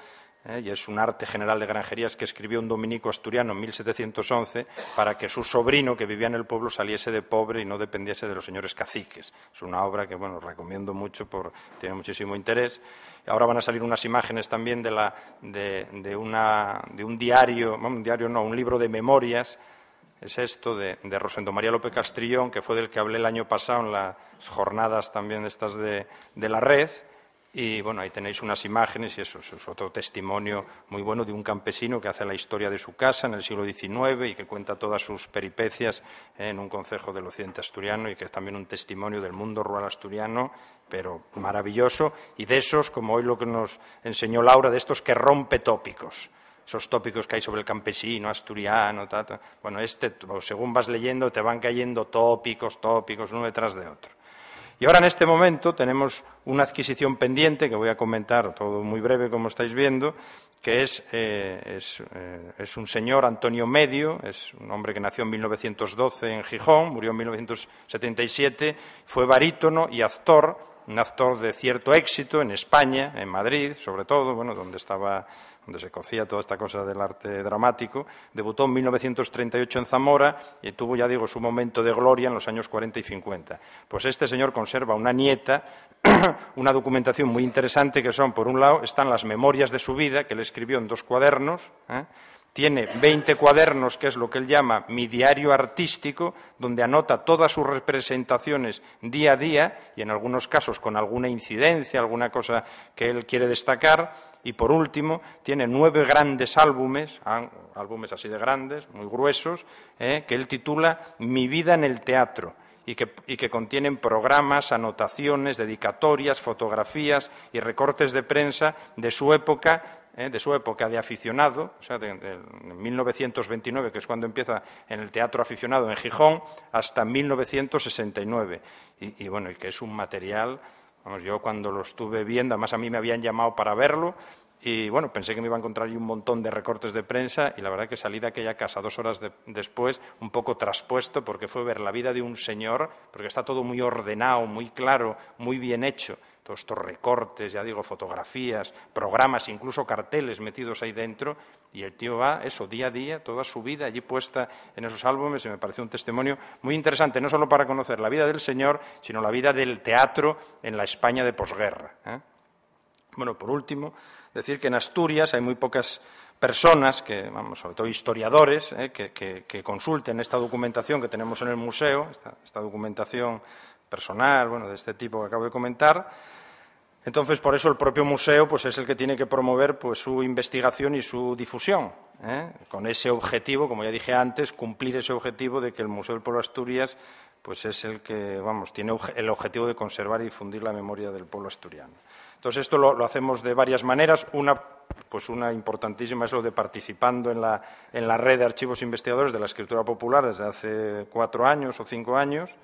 y es un arte general de granjerías que escribió un dominico asturiano en 1711 para que su sobrino, que vivía en el pueblo, saliese de pobre y no dependiese de los señores caciques. Es una obra que, bueno, recomiendo mucho, tiene muchísimo interés. Ahora van a salir unas imágenes también de un diario, un libro de memorias, es esto, de Rosendo María López Castrillón, que fue del que hablé el año pasado en las jornadas también estas de la red. Y bueno, ahí tenéis unas imágenes y eso es otro testimonio muy bueno de un campesino que hace la historia de su casa en el siglo XIX y que cuenta todas sus peripecias en un concejo del occidente asturiano y que es también un testimonio del mundo rural asturiano, pero maravilloso, y de esos, como hoy lo que nos enseñó Laura, de estos que rompe tópicos. Esos tópicos que hay sobre el campesino asturiano, bueno, según vas leyendo te van cayendo tópicos, uno detrás de otro. Y ahora, en este momento, tenemos una adquisición pendiente, que voy a comentar todo muy breve, como estáis viendo, que es un señor, Antonio Medio, es un hombre que nació en 1912 en Gijón, murió en 1977, fue barítono y actor, un actor de cierto éxito en España, en Madrid, sobre todo, bueno, donde se cocía toda esta cosa del arte dramático. Debutó en 1938 en Zamora y tuvo, ya digo, su momento de gloria en los años 40 y 50. Pues este señor conserva una nieta, una documentación muy interesante que son, por un lado, están las memorias de su vida, que él escribió en 2 cuadernos, Tiene 20 cuadernos, que es lo que él llama mi diario artístico, donde anota todas sus representaciones día a día y en algunos casos con alguna incidencia, alguna cosa que él quiere destacar. Y por último, tiene 9 grandes álbumes así de grandes, muy gruesos, que él titula Mi vida en el teatro. Y que contienen programas, anotaciones, dedicatorias, fotografías y recortes de prensa de su época de aficionado, o sea, de 1929, que es cuando empieza en el teatro aficionado en Gijón, hasta 1969. Y bueno, y que es un material, vamos, yo cuando lo estuve viendo, además a mí me habían llamado para verlo, y bueno, pensé que me iba a encontrar ahí un montón de recortes de prensa, y la verdad que salí de aquella casa 2 horas después un poco traspuesto, porque fue ver la vida de un señor, porque está todo muy ordenado, muy claro, muy bien hecho. Todos estos recortes, ya digo, fotografías, programas, incluso carteles metidos ahí dentro, y el tío va, eso, día a día, toda su vida allí puesta en esos álbumes, y me pareció un testimonio muy interesante, no solo para conocer la vida del señor, sino la vida del teatro en la España de posguerra. Bueno, por último, decir que en Asturias hay muy pocas personas, sobre todo historiadores, que consulten esta documentación que tenemos en el museo, esta documentación personal, bueno, de este tipo que acabo de comentar. Entonces, por eso el propio museo pues, es el que tiene que promover pues, su investigación y su difusión, con ese objetivo, como ya dije antes, cumplir ese objetivo de que el Museo del Pueblo de Asturias pues, es el que, tiene el objetivo de conservar y difundir la memoria del pueblo asturiano. Entonces, esto lo hacemos de varias maneras. Una importantísima es lo de participando en la red de archivos investigadores de la escritura popular desde hace 4 años o 5 años.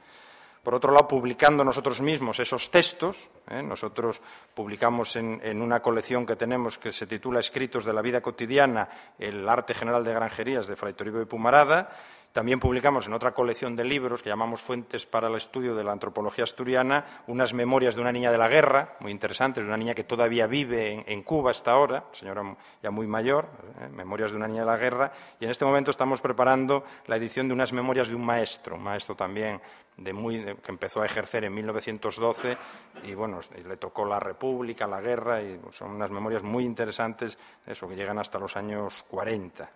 Por otro lado, publicando nosotros mismos esos textos. Nosotros publicamos en una colección que tenemos que se titula Escritos de la vida cotidiana, el arte general de granjerías de Fray Toribio de Pumarada, También publicamos en otra colección de libros que llamamos Fuentes para el estudio de la antropología asturiana unas memorias de una niña de la guerra, muy interesantes, de una niña que todavía vive en Cuba hasta ahora, señora ya muy mayor, memorias de una niña de la guerra, y en este momento estamos preparando la edición de unas memorias de un maestro también que empezó a ejercer en 1912 y bueno, le tocó la República, la guerra, y son unas memorias muy interesantes, eso, que llegan hasta los años 40.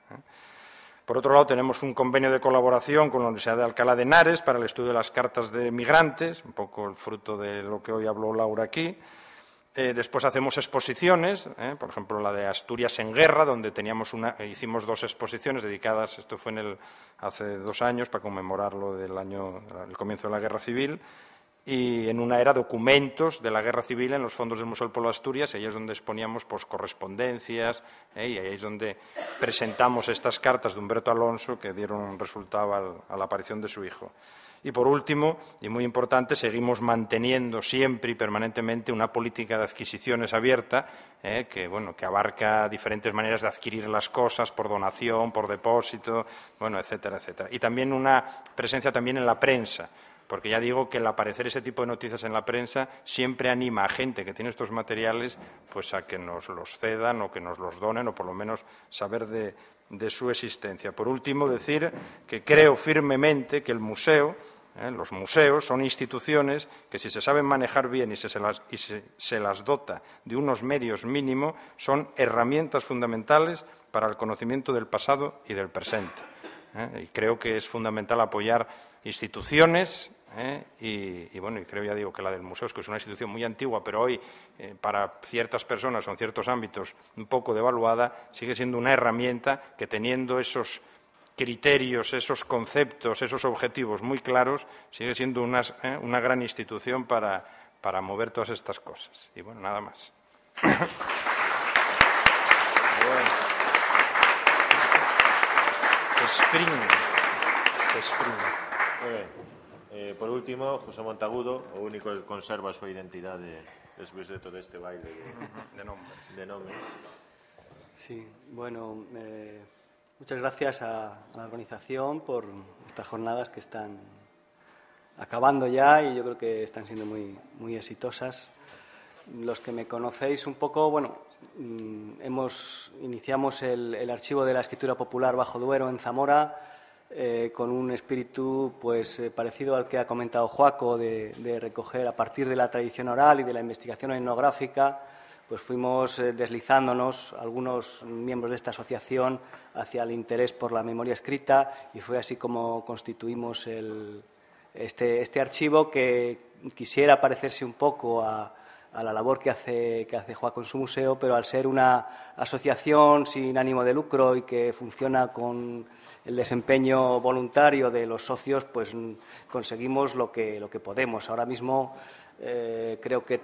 Por otro lado, tenemos un convenio de colaboración con la Universidad de Alcalá de Henares para el estudio de las cartas de migrantes, un poco el fruto de lo que hoy habló Laura aquí. Después hacemos exposiciones, por ejemplo, la de Asturias en Guerra, donde hicimos 2 exposiciones dedicadas, esto fue hace 2 años, para conmemorar el comienzo de la Guerra Civil, y en una era documentos de la Guerra Civil en los fondos del Museo del Pueblo de Asturias, y ahí es donde exponíamos correspondencias, y ahí es donde presentamos estas cartas de Humberto Alonso que dieron resultado a la aparición de su hijo. Y por último, y muy importante, seguimos manteniendo siempre y permanentemente una política de adquisiciones abierta que abarca diferentes maneras de adquirir las cosas por donación, por depósito, etcétera, etcétera. Y también una presencia también en la prensa, porque ya digo que el aparecer ese tipo de noticias en la prensa siempre anima a gente que tiene estos materiales pues a que nos los cedan o que nos los donen, o por lo menos saber de su existencia. Por último, decir que creo firmemente que los museos son instituciones que, si se saben manejar bien y se las dota de unos medios mínimos, son herramientas fundamentales para el conocimiento del pasado y del presente. Y creo que es fundamental apoyar instituciones y creo, ya digo, que la del museo es una institución muy antigua, pero hoy para ciertas personas o en ciertos ámbitos un poco devaluada, sigue siendo una herramienta que, teniendo esos criterios, esos conceptos, esos objetivos muy claros, sigue siendo una gran institución para mover todas estas cosas. Y bueno, nada más. Muy ben. Por último, José Montagudo, o único que conserva a súa identidade despois de todo este baile de nombres. Sí, bueno, muchas gracias a la organización por estas jornadas que están acabando ya y yo creo que están siendo muy, muy exitosas. Los que me conocéis un poco, iniciamos el archivo de la escritura popular Bajo Duero en Zamora con un espíritu parecido al que ha comentado Joaco, de recoger a partir de la tradición oral y de la investigación etnográfica, pues fuimos deslizándonos algunos miembros de esta asociación hacia el interés por la memoria escrita, y fue así como constituimos este archivo, que quisiera parecerse un poco a la labor que hace Joaco en su museo, pero al ser una asociación sin ánimo de lucro y que funciona con el desempeño voluntario de los socios, pues conseguimos lo que podemos. Ahora mismo creo que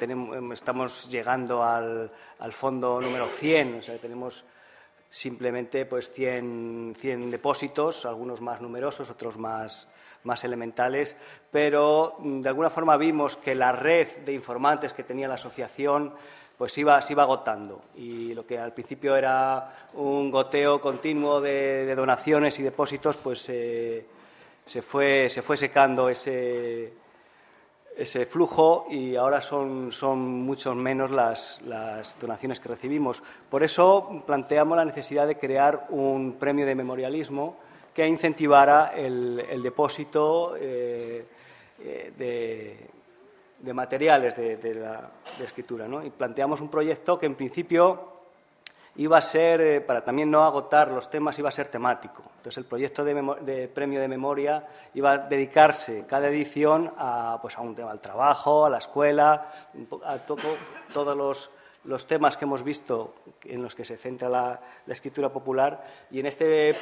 estamos llegando al fondo número 100, o sea, tenemos simplemente 100 depósitos, algunos más numerosos, otros más elementales, pero de alguna forma vimos que la red de informantes que tenía la asociación se iba agotando, y lo que al principio era un goteo continuo de donaciones y depósitos, se fue secando ese flujo, y ahora son mucho menos las donaciones que recibimos. Por eso planteamos la necesidad de crear un premio de memorialismo que incentivara el depósito de materiales de escritura, ¿no? Y planteamos un proyecto que en principio iba a ser, para también no agotar los temas, iba a ser temático. Entonces el proyecto de premio de memoria iba a dedicarse cada edición a un tema, al trabajo, a la escuela, a todos los temas que hemos visto en los que se centra la escritura popular. Y en este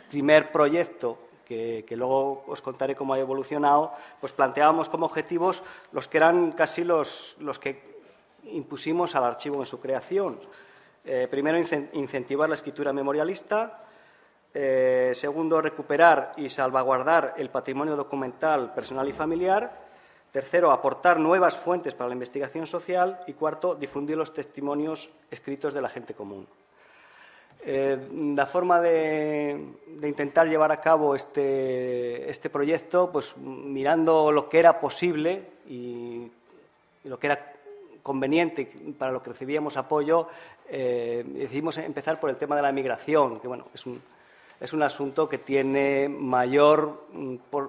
primer proyecto, que luego os contaré cómo ha evolucionado, pues planteábamos como objetivos los que eran casi los que impusimos al archivo en su creación. Primero, incentivar la escritura memorialista. Segundo, recuperar y salvaguardar el patrimonio documental personal y familiar. Tercero, aportar nuevas fuentes para la investigación social. Y cuarto, difundir los testimonios escritos de la gente común. La forma de intentar llevar a cabo este proyecto, pues mirando lo que era posible y lo que era conveniente para lo que recibíamos apoyo, decidimos empezar por el tema de la migración, que bueno, es un asunto que tiene mayor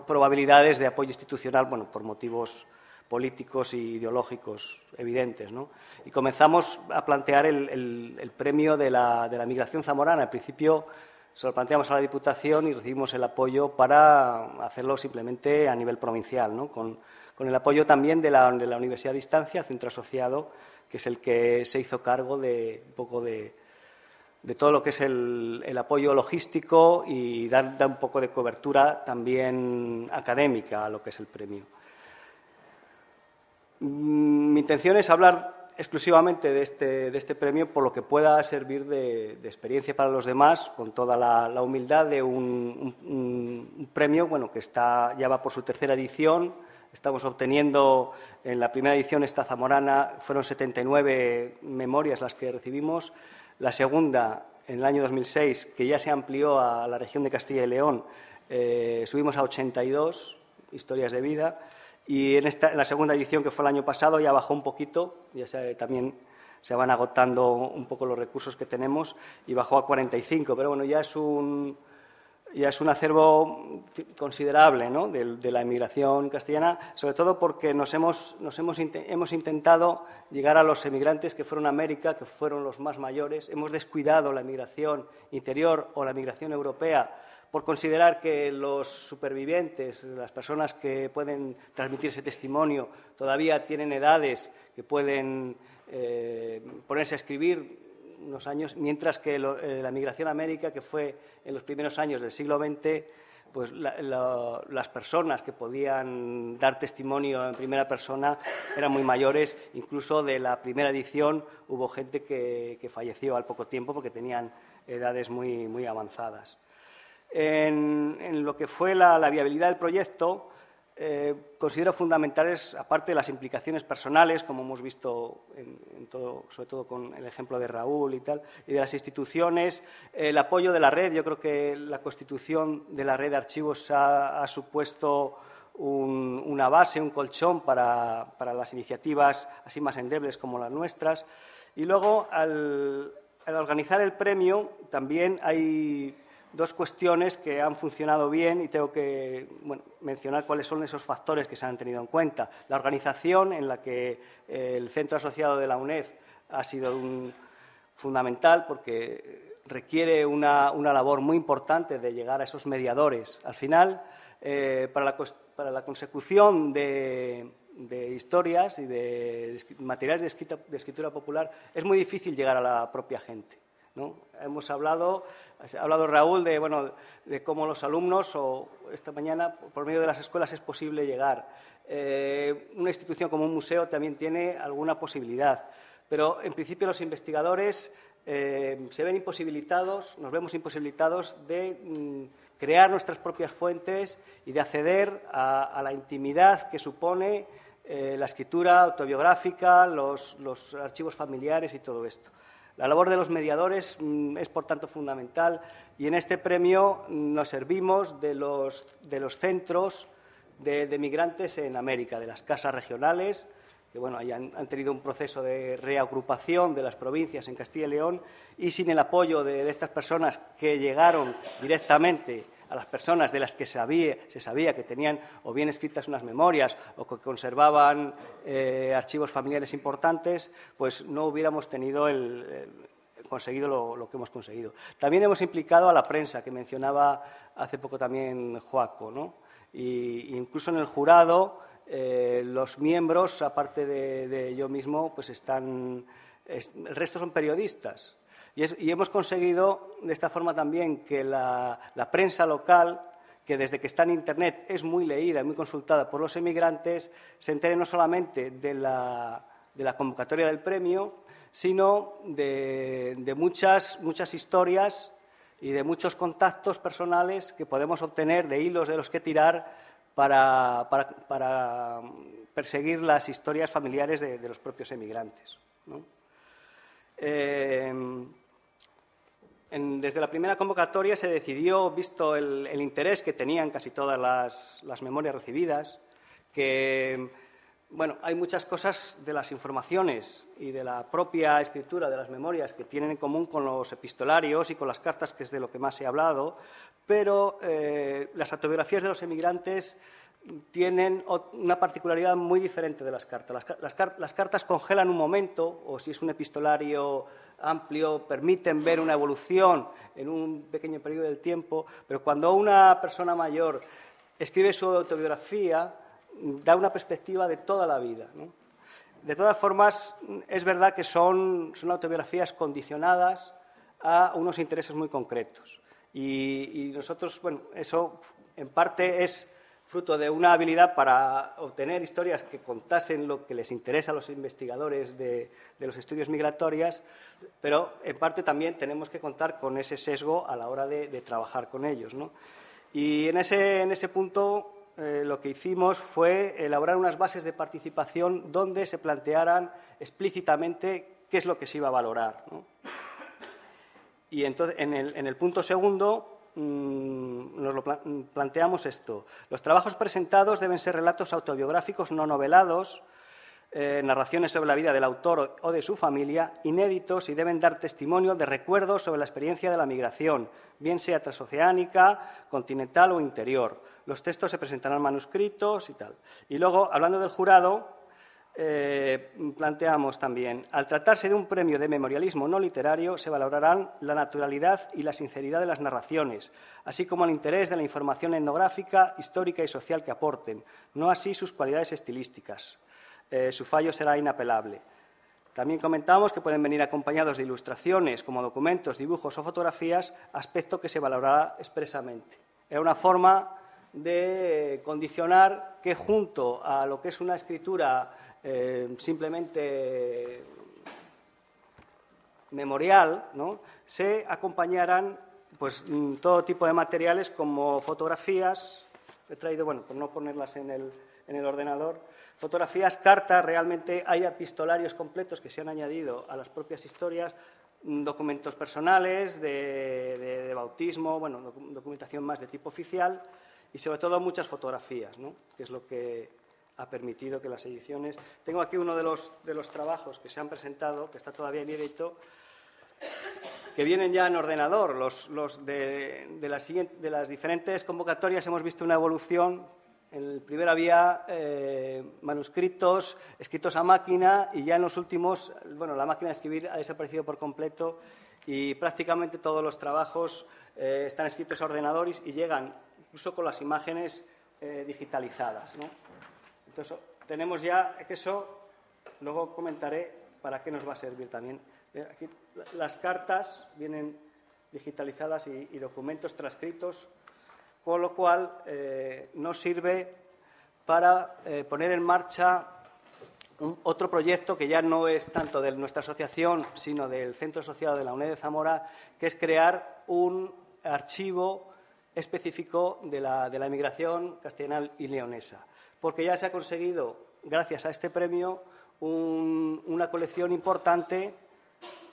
probabilidades de apoyo institucional, bueno, por motivos políticos y ideológicos evidentes, ¿no? Y comenzamos a plantear el premio de la migración zamorana. Al principio se lo planteamos a la Diputación y recibimos el apoyo para hacerlo simplemente a nivel provincial, ¿no? Con el apoyo también de la Universidad de Distancia, centro asociado, que es el que se hizo cargo de un poco de todo lo que es el apoyo logístico y dar un poco de cobertura también académica a lo que es el premio. Mi intención es hablar exclusivamente de este premio por lo que pueda servir de experiencia para los demás, con toda la humildad de un premio bueno, que ya va por su tercera edición. Estamos obteniendo, en la primera edición, esta zamorana, fueron 79 memorias las que recibimos. La segunda, en el año 2006, que ya se amplió a la región de Castilla y León, subimos a 82 historias de vida. Y en la segunda edición, que fue el año pasado, ya bajó un poquito, también se van agotando un poco los recursos que tenemos, y bajó a 45. Pero bueno, ya es un acervo considerable, ¿no?, de la emigración castellana, sobre todo porque hemos intentado llegar a los emigrantes que fueron a América, que fueron los más mayores. Hemos descuidado la emigración interior o la emigración europea por considerar que los supervivientes, las personas que pueden transmitir ese testimonio, todavía tienen edades que pueden ponerse a escribir unos años, mientras que la migración a América, que fue en los primeros años del siglo XX, pues las personas que podían dar testimonio en primera persona eran muy mayores. Incluso de la primera edición hubo gente que falleció al poco tiempo porque tenían edades muy, muy avanzadas. En lo que fue la viabilidad del proyecto, considero fundamentales, aparte de las implicaciones personales, como hemos visto sobre todo con el ejemplo de Raúl y tal, y de las instituciones, el apoyo de la red. Yo creo que la constitución de la red de archivos ha supuesto una base, un colchón para las iniciativas así más endebles como las nuestras. Y luego, al organizar el premio, también hay dos cuestiones que han funcionado bien y tengo que mencionar cuáles son esos factores que se han tenido en cuenta. La organización, en la que el centro asociado de la UNED ha sido fundamental, porque requiere una labor muy importante de llegar a esos mediadores. Al final, para la consecución de historias y de materiales de escritura popular, es muy difícil llegar a la propia gente, ¿no? Ha hablado Raúl de cómo los alumnos, o esta mañana, por medio de las escuelas es posible llegar. Una institución como un museo también tiene alguna posibilidad, pero en principio los investigadores nos vemos imposibilitados de crear nuestras propias fuentes y de acceder a la intimidad que supone la escritura autobiográfica, los archivos familiares y todo esto. La labor de los mediadores es, por tanto, fundamental, y en este premio nos servimos de los centros de migrantes en América, de las casas regionales, que han tenido un proceso de reagrupación de las provincias en Castilla y León, y sin el apoyo de estas personas que llegaron directamente a las personas de las que se sabía que tenían o bien escritas unas memorias o que conservaban archivos familiares importantes, pues no hubiéramos conseguido lo que hemos conseguido. También hemos implicado a la prensa, que mencionaba hace poco también Joaco, ¿no? Y incluso en el jurado, los miembros, aparte de yo mismo, pues el resto son periodistas. Y hemos conseguido de esta forma también que la prensa local, que desde que está en Internet es muy leída y muy consultada por los emigrantes, se entere no solamente de la convocatoria del premio, sino de muchas historias y de muchos contactos personales que podemos obtener, de hilos de los que tirar para perseguir las historias familiares de los propios emigrantes, ¿no? desde la primera convocatoria se decidió, visto el interés que tenían casi todas las memorias recibidas, que bueno, hay muchas cosas de las informaciones y de la propia escritura de las memorias que tienen en común con los epistolarios y con las cartas, que es de lo que más he hablado, pero las autobiografías de los emigrantes tienen una particularidad muy diferente de las cartas. Las cartas congelan un momento, o si es un epistolario amplio, permiten ver una evolución en un pequeño periodo del tiempo, pero cuando una persona mayor escribe su autobiografía, da una perspectiva de toda la vida, ¿no? De todas formas, es verdad que son autobiografías condicionadas a unos intereses muy concretos. Y nosotros, bueno, eso en parte es fruto de una habilidad para obtener historias que contasen lo que les interesa a los investigadores de los estudios migratorios, pero en parte también tenemos que contar con ese sesgo a la hora de trabajar con ellos, ¿no? Y en ese punto lo que hicimos fue elaborar unas bases de participación donde se plantearan explícitamente qué es lo que se iba a valorar, ¿no? Y entonces, en el punto segundo, nos lo planteamos esto. Los trabajos presentados deben ser relatos autobiográficos no novelados, narraciones sobre la vida del autor o de su familia, inéditos, y deben dar testimonio de recuerdos sobre la experiencia de la migración, bien sea transoceánica, continental o interior. Los textos se presentarán manuscritos y tal. Y luego, hablando del jurado, planteamos también, al tratarse de un premio de memorialismo no literario, se valorarán la naturalidad y la sinceridad de las narraciones, así como el interés de la información etnográfica, histórica y social que aporten, no así sus cualidades estilísticas. Su fallo será inapelable. También comentamos que pueden venir acompañados de ilustraciones como documentos, dibujos o fotografías, aspecto que se valorará expresamente. Era una forma de condicionar que junto a lo que es una escritura simplemente memorial, ¿no?, se acompañaran pues todo tipo de materiales como fotografías. He traído, bueno, por no ponerlas en el ordenador, fotografías, cartas, realmente hay epistolarios completos que se han añadido a las propias historias, documentos personales de bautismo, bueno, documentación más de tipo oficial y sobre todo muchas fotografías, ¿no?, que es lo que ha permitido que las ediciones... Tengo aquí uno de los trabajos que se han presentado, que está todavía inédito, que vienen ya en ordenador. Los de las diferentes convocatorias hemos visto una evolución. En el primero había manuscritos escritos a máquina y ya en los últimos, bueno, la máquina de escribir ha desaparecido por completo y prácticamente todos los trabajos están escritos a ordenadores y llegan incluso con las imágenes digitalizadas, ¿no? Entonces, tenemos ya que eso, luego comentaré para qué nos va a servir también. Aquí las cartas vienen digitalizadas y documentos transcritos, con lo cual nos sirve para poner en marcha otro proyecto que ya no es tanto de nuestra asociación, sino del Centro Asociado de la UNED de Zamora, que es crear un archivo específico de la emigración castellana y leonesa, porque ya se ha conseguido, gracias a este premio, una colección importante,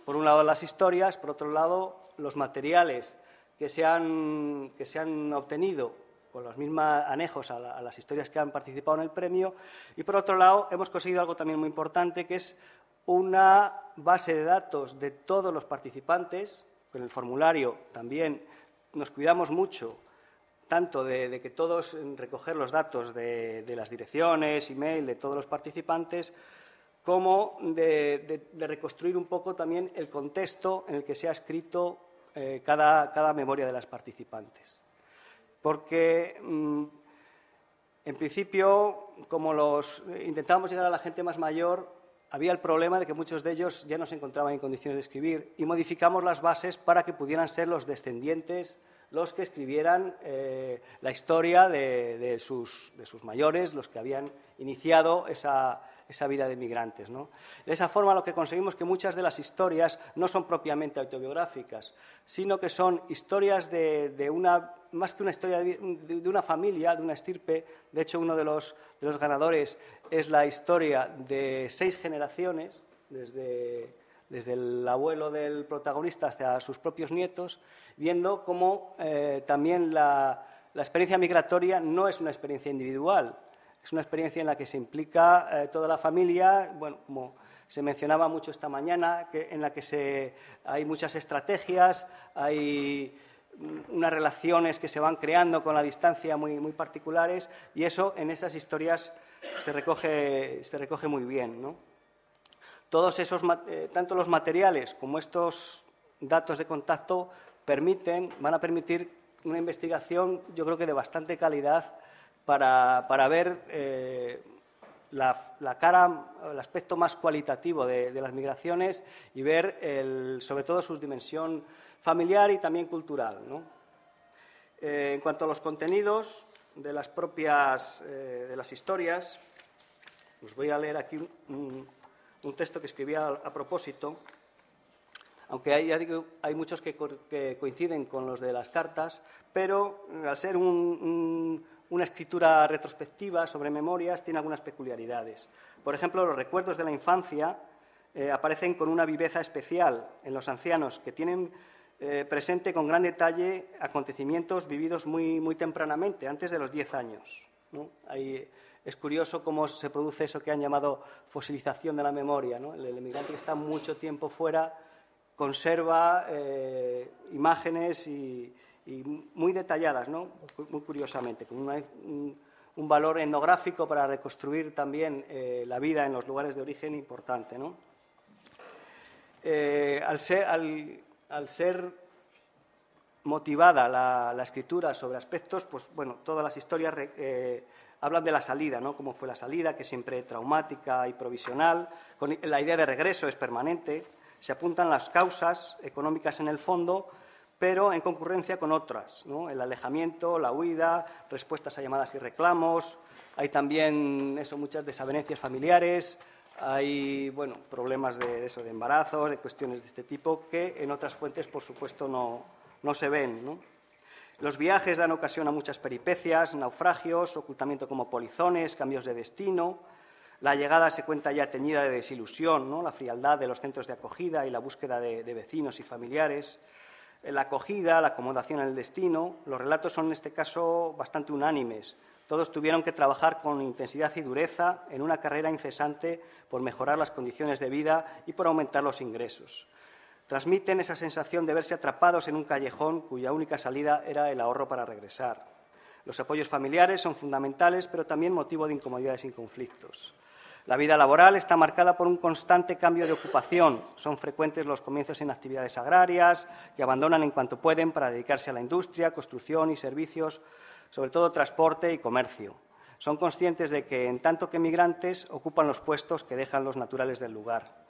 por un lado las historias, por otro lado los materiales que se han obtenido con los mismos anejos a las historias que han participado en el premio, y por otro lado hemos conseguido algo también muy importante, que es una base de datos de todos los participantes. Con el formulario también nos cuidamos mucho tanto de que todos recoger los datos de las direcciones, email de todos los participantes, como de reconstruir un poco también el contexto en el que se ha escrito cada memoria de las participantes. Porque, en principio, como intentábamos llegar a la gente más mayor, había el problema de que muchos de ellos ya no se encontraban en condiciones de escribir y modificamos las bases para que pudieran ser los descendientes los que escribieran la historia de sus mayores, los que habían iniciado esa vida de migrantes, ¿no? De esa forma, lo que conseguimos es que muchas de las historias no son propiamente autobiográficas, sino que son historias más que una historia de una familia, de una estirpe. De hecho, uno de los ganadores es la historia de 6 generaciones, desde desde el abuelo del protagonista hasta sus propios nietos, viendo cómo también la experiencia migratoria no es una experiencia individual, es una experiencia en la que se implica toda la familia, bueno, como se mencionaba mucho esta mañana, en la que hay muchas estrategias, hay unas relaciones que se van creando con la distancia muy particulares, y eso en esas historias se recoge muy bien, ¿no? Todos esos, tanto los materiales como estos datos de contacto van a permitir una investigación, yo creo que de bastante calidad, para ver el aspecto más cualitativo de las migraciones y ver sobre todo su dimensión familiar y también cultural, ¿no? En cuanto a los contenidos de las propias de las historias, os voy a leer aquí un texto que escribí a propósito, aunque hay muchos que coinciden con los de las cartas, pero al ser una escritura retrospectiva sobre memorias tiene algunas peculiaridades. Por ejemplo, los recuerdos de la infancia aparecen con una viveza especial en los ancianos, que tienen presente con gran detalle acontecimientos vividos muy tempranamente, antes de los 10 años, ¿no? Es curioso cómo se produce eso que han llamado fosilización de la memoria, ¿no? El emigrante que está mucho tiempo fuera conserva imágenes y muy detalladas, ¿no? Muy curiosamente, con un valor etnográfico para reconstruir también la vida en los lugares de origen importante, ¿no? Al ser motivada la escritura sobre aspectos, pues bueno, todas las historias hablan de la salida, ¿no? Cómo fue la salida, que siempre traumática y provisional. La idea de regreso es permanente. Se apuntan las causas económicas en el fondo, pero en concurrencia con otras, ¿no? El alejamiento, la huida, respuestas a llamadas y reclamos. Hay también muchas desavenencias familiares. Hay problemas de embarazo, de cuestiones de este tipo, que en otras fuentes, por supuesto, no se ven, ¿no? Los viajes dan ocasión a muchas peripecias, naufragios, ocultamiento como polizones, cambios de destino. La llegada se cuenta ya teñida de desilusión, ¿no? La frialdad de los centros de acogida y la búsqueda de vecinos y familiares. La acogida, la acomodación en el destino. Los relatos son, en este caso, bastante unánimes. Todos tuvieron que trabajar con intensidad y dureza en una carrera incesante por mejorar las condiciones de vida y por aumentar los ingresos. Transmiten esa sensación de verse atrapados en un callejón cuya única salida era el ahorro para regresar. Los apoyos familiares son fundamentales, pero también motivo de incomodidades y conflictos. La vida laboral está marcada por un constante cambio de ocupación. Son frecuentes los comienzos en actividades agrarias, que abandonan en cuanto pueden para dedicarse a la industria, construcción y servicios, sobre todo transporte y comercio. Son conscientes de que, en tanto que migrantes, ocupan los puestos que dejan los naturales del lugar.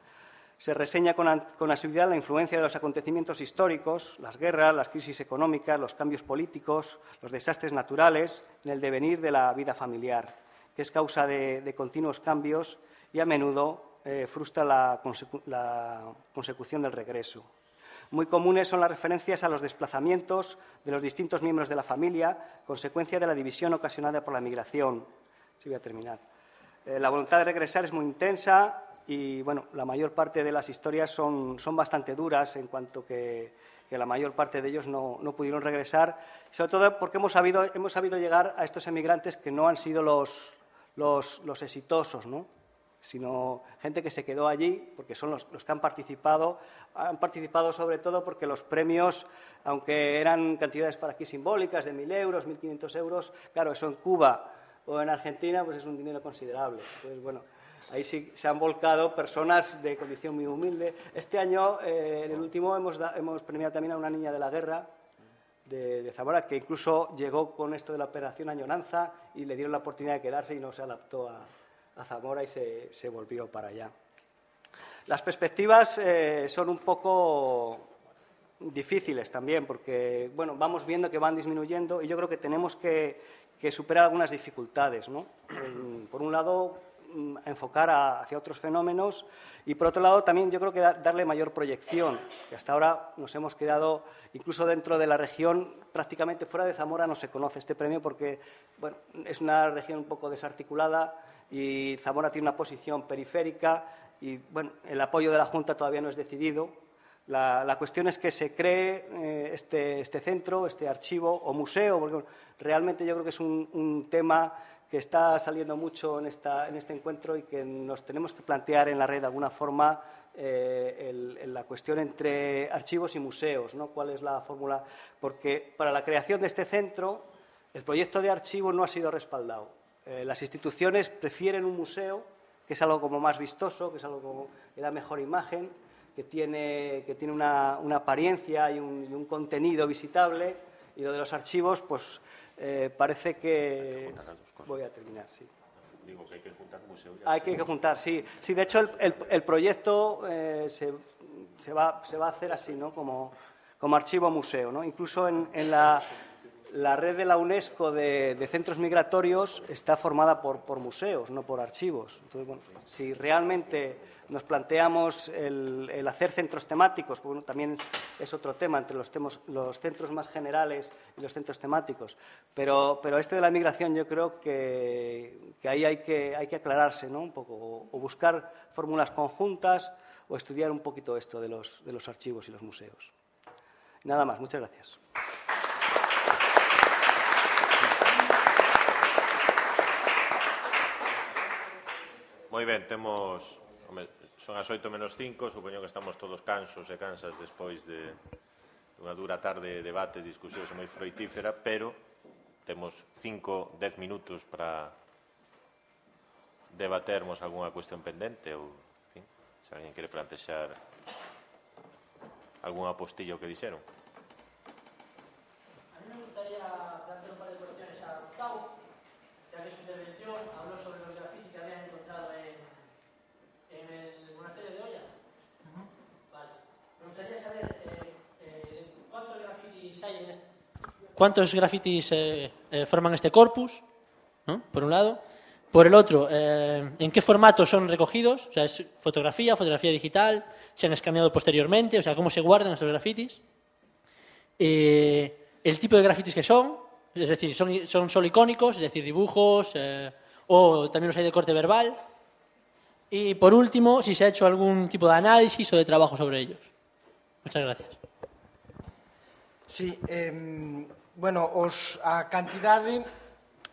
Se reseña con asiduidad la influencia de los acontecimientos históricos, las guerras, las crisis económicas, los cambios políticos, los desastres naturales en el devenir de la vida familiar, que es causa de continuos cambios y a menudo frustra la consecución del regreso. Muy comunes son las referencias a los desplazamientos de los distintos miembros de la familia, consecuencia de la división ocasionada por la migración. Sí, voy a terminar. La voluntad de regresar es muy intensa y, la mayor parte de las historias son bastante duras, en cuanto que la mayor parte de ellos no pudieron regresar, sobre todo porque hemos sabido llegar a estos emigrantes que no han sido los exitosos, ¿no? Sino gente que se quedó allí porque son los que han participado sobre todo porque los premios, aunque eran cantidades para aquí simbólicas de 1.000 euros, 1.500 euros, claro, eso en Cuba o en Argentina pues es un dinero considerable. Entonces, ahí sí se han volcado personas de condición muy humilde. Este año, en el último, hemos premiado también a una niña de la guerra de Zamora, que incluso llegó con esto de la operación Añoranza y le dieron la oportunidad de quedarse y no se adaptó a Zamora y se volvió para allá. Las perspectivas son un poco difíciles también porque, vamos viendo que van disminuyendo y yo creo que tenemos que superar algunas dificultades, ¿no? Por un lado, enfocar hacia otros fenómenos y, por otro lado, también yo creo que darle mayor proyección, que hasta ahora nos hemos quedado, incluso dentro de la región, prácticamente fuera de Zamora no se conoce este premio porque es una región un poco desarticulada y Zamora tiene una posición periférica y bueno, el apoyo de la Junta todavía no es decidido. La cuestión es que se cree este centro, este archivo o museo, porque realmente yo creo que es un tema que está saliendo mucho en este encuentro y que nos tenemos que plantear en la red de alguna forma la cuestión entre archivos y museos, ¿no? ¿Cuál es la fórmula? Porque para la creación de este centro el proyecto de archivo no ha sido respaldado. Las instituciones prefieren un museo, que es algo como más vistoso, que es algo como que da mejor imagen, que tiene una apariencia y un contenido visitable, y lo de los archivos, pues parece que... Voy a terminar, sí. Digo que hay que juntar museo y hay que juntar, sí. Sí, de hecho, el proyecto se va a hacer así, ¿no? Como archivo-museo, ¿no? Incluso en la red de la UNESCO de centros migratorios está formada por museos, no por archivos. Entonces, bueno, si realmente nos planteamos el hacer centros temáticos, porque bueno, también es otro tema entre los centros más generales y los centros temáticos, pero este de la migración yo creo que ahí hay que aclararse, ¿no? Un poco, o buscar fórmulas conjuntas o estudiar un poquito esto de los archivos y los museos. Nada más, muchas gracias. Moi ben, son as 8:05, supoño que estamos todos cansos e cansas despois de unha dura tarde de debate, discusións moi froitífera, pero temos 5-10 minutos para debatermos algunha cuestión pendente ou, en fin, se alguén quere plantexar algún apostillo que dixeron. A mí me gustaría plantear un par de cuestiones a Gustavo, ya que su intervención habló sobre los grafitis que habían encontrado en el monasterio de Oya. Vale. Me gustaría saber cuántos grafitis forman este corpus, ¿no? Por un lado. Por el otro, en qué formato son recogidos, o sea, es fotografía digital, se han escaneado posteriormente, o sea, cómo se guardan estos grafitis. El tipo de grafitis que son, es decir, son solo icónicos, es decir, dibujos, o también los hay de corte verbal. Y por último, si se ha hecho algún tipo de análisis o de trabajo sobre ellos. Muchas gracias. Sí, bueno, a cantidade,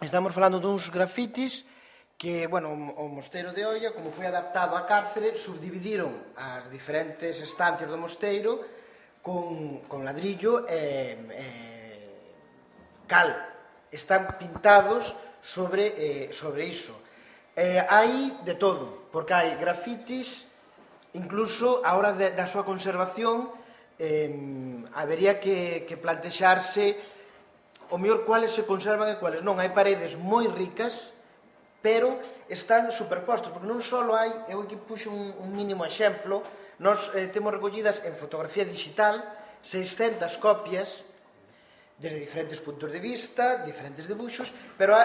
estamos falando duns grafitis que, bueno, o mosteiro de Oia, como foi adaptado á cárcere, subdividiron as diferentes estancias do mosteiro con ladrillo e cal. Están pintados sobre iso. Hai de todo, porque hai grafitis, incluso a hora da súa conservación, habería que plantexarse o mellor cuáles se conservan e cuáles non. Hai paredes moi ricas, pero están superpostos, porque non só hai, eu aquí puxo un mínimo exemplo, nós temos recollidas en fotografía digital 600 copias desde diferentes puntos de vista, diferentes debuxos, pero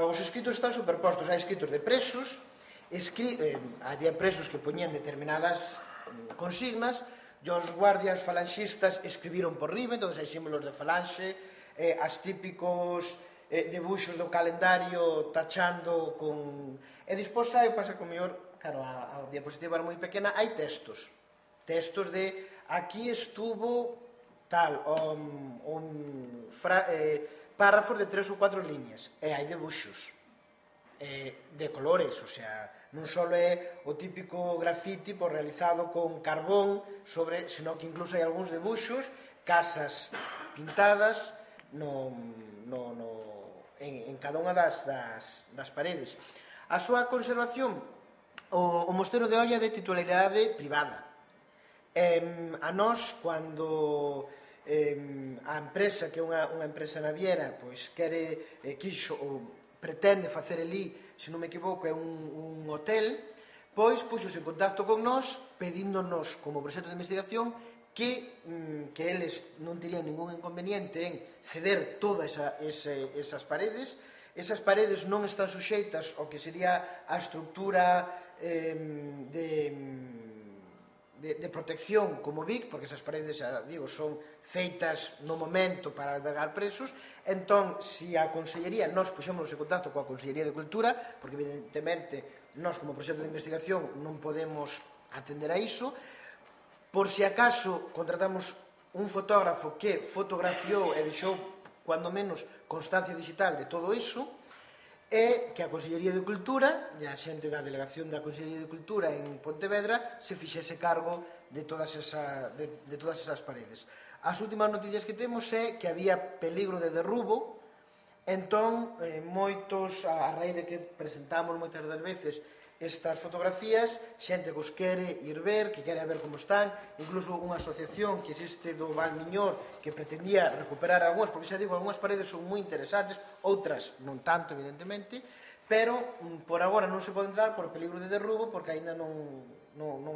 os escritos están superpostos. Hai escritos de presos, había presos que poñían determinadas consignas, e os guardias falanxistas escribiron por riba, entón hai símbolos de falanxe, as típicos debuxos do calendario tachando con... E despois pasa con mellor, claro, a diapositiva era moi pequena, hai textos de aquí estuvo tal, párrafos de 3 ou 4 líneas, e hai debuxos de colores, o sea, non só é o típico grafiti realizado con carbón, senón que incluso hai algúns debuxos, casas pintadas en cada unha das paredes. A súa conservación, o mosteiro de Oia é de titularidade privada. A nós, cando a empresa, que é unha empresa naviera, pois quixo ou pretende facer ali, se non me equivoco, é un hotel, pois puxose en contacto con nós, pedíndonos como proxecto de investigación que eles non terían ningún inconveniente en ceder todas esas paredes. Esas paredes non están suxeitas ao que sería a estructura de protección como Vic, porque esas paredes, xa digo, son feitas no momento para albergar presos. Entón, se a Consellería, nós puxémonos en contacto coa Consellería de Cultura, porque evidentemente nós como proxecto de investigación non podemos atender a iso. Por si acaso contratamos un fotógrafo que fotografiou e deixou, cuando menos, constancia digital de todo iso, e que a Consellería de Cultura e a xente da Delegación da Consellería de Cultura en Pontevedra se fixese cargo de todas esas paredes. As últimas noticias que temos é que había peligro de derrubo. Entón, moitos, a raíz de que presentamos moitas das veces estas fotografías, xente que os quere ir ver, que quere ver como están, incluso unha asociación que existe do Val Miñor que pretendía recuperar algunhas, porque xa digo, algunhas paredes son moi interesantes, outras non tanto, evidentemente, pero por agora non se pode entrar por peligro de derrubo, porque aínda non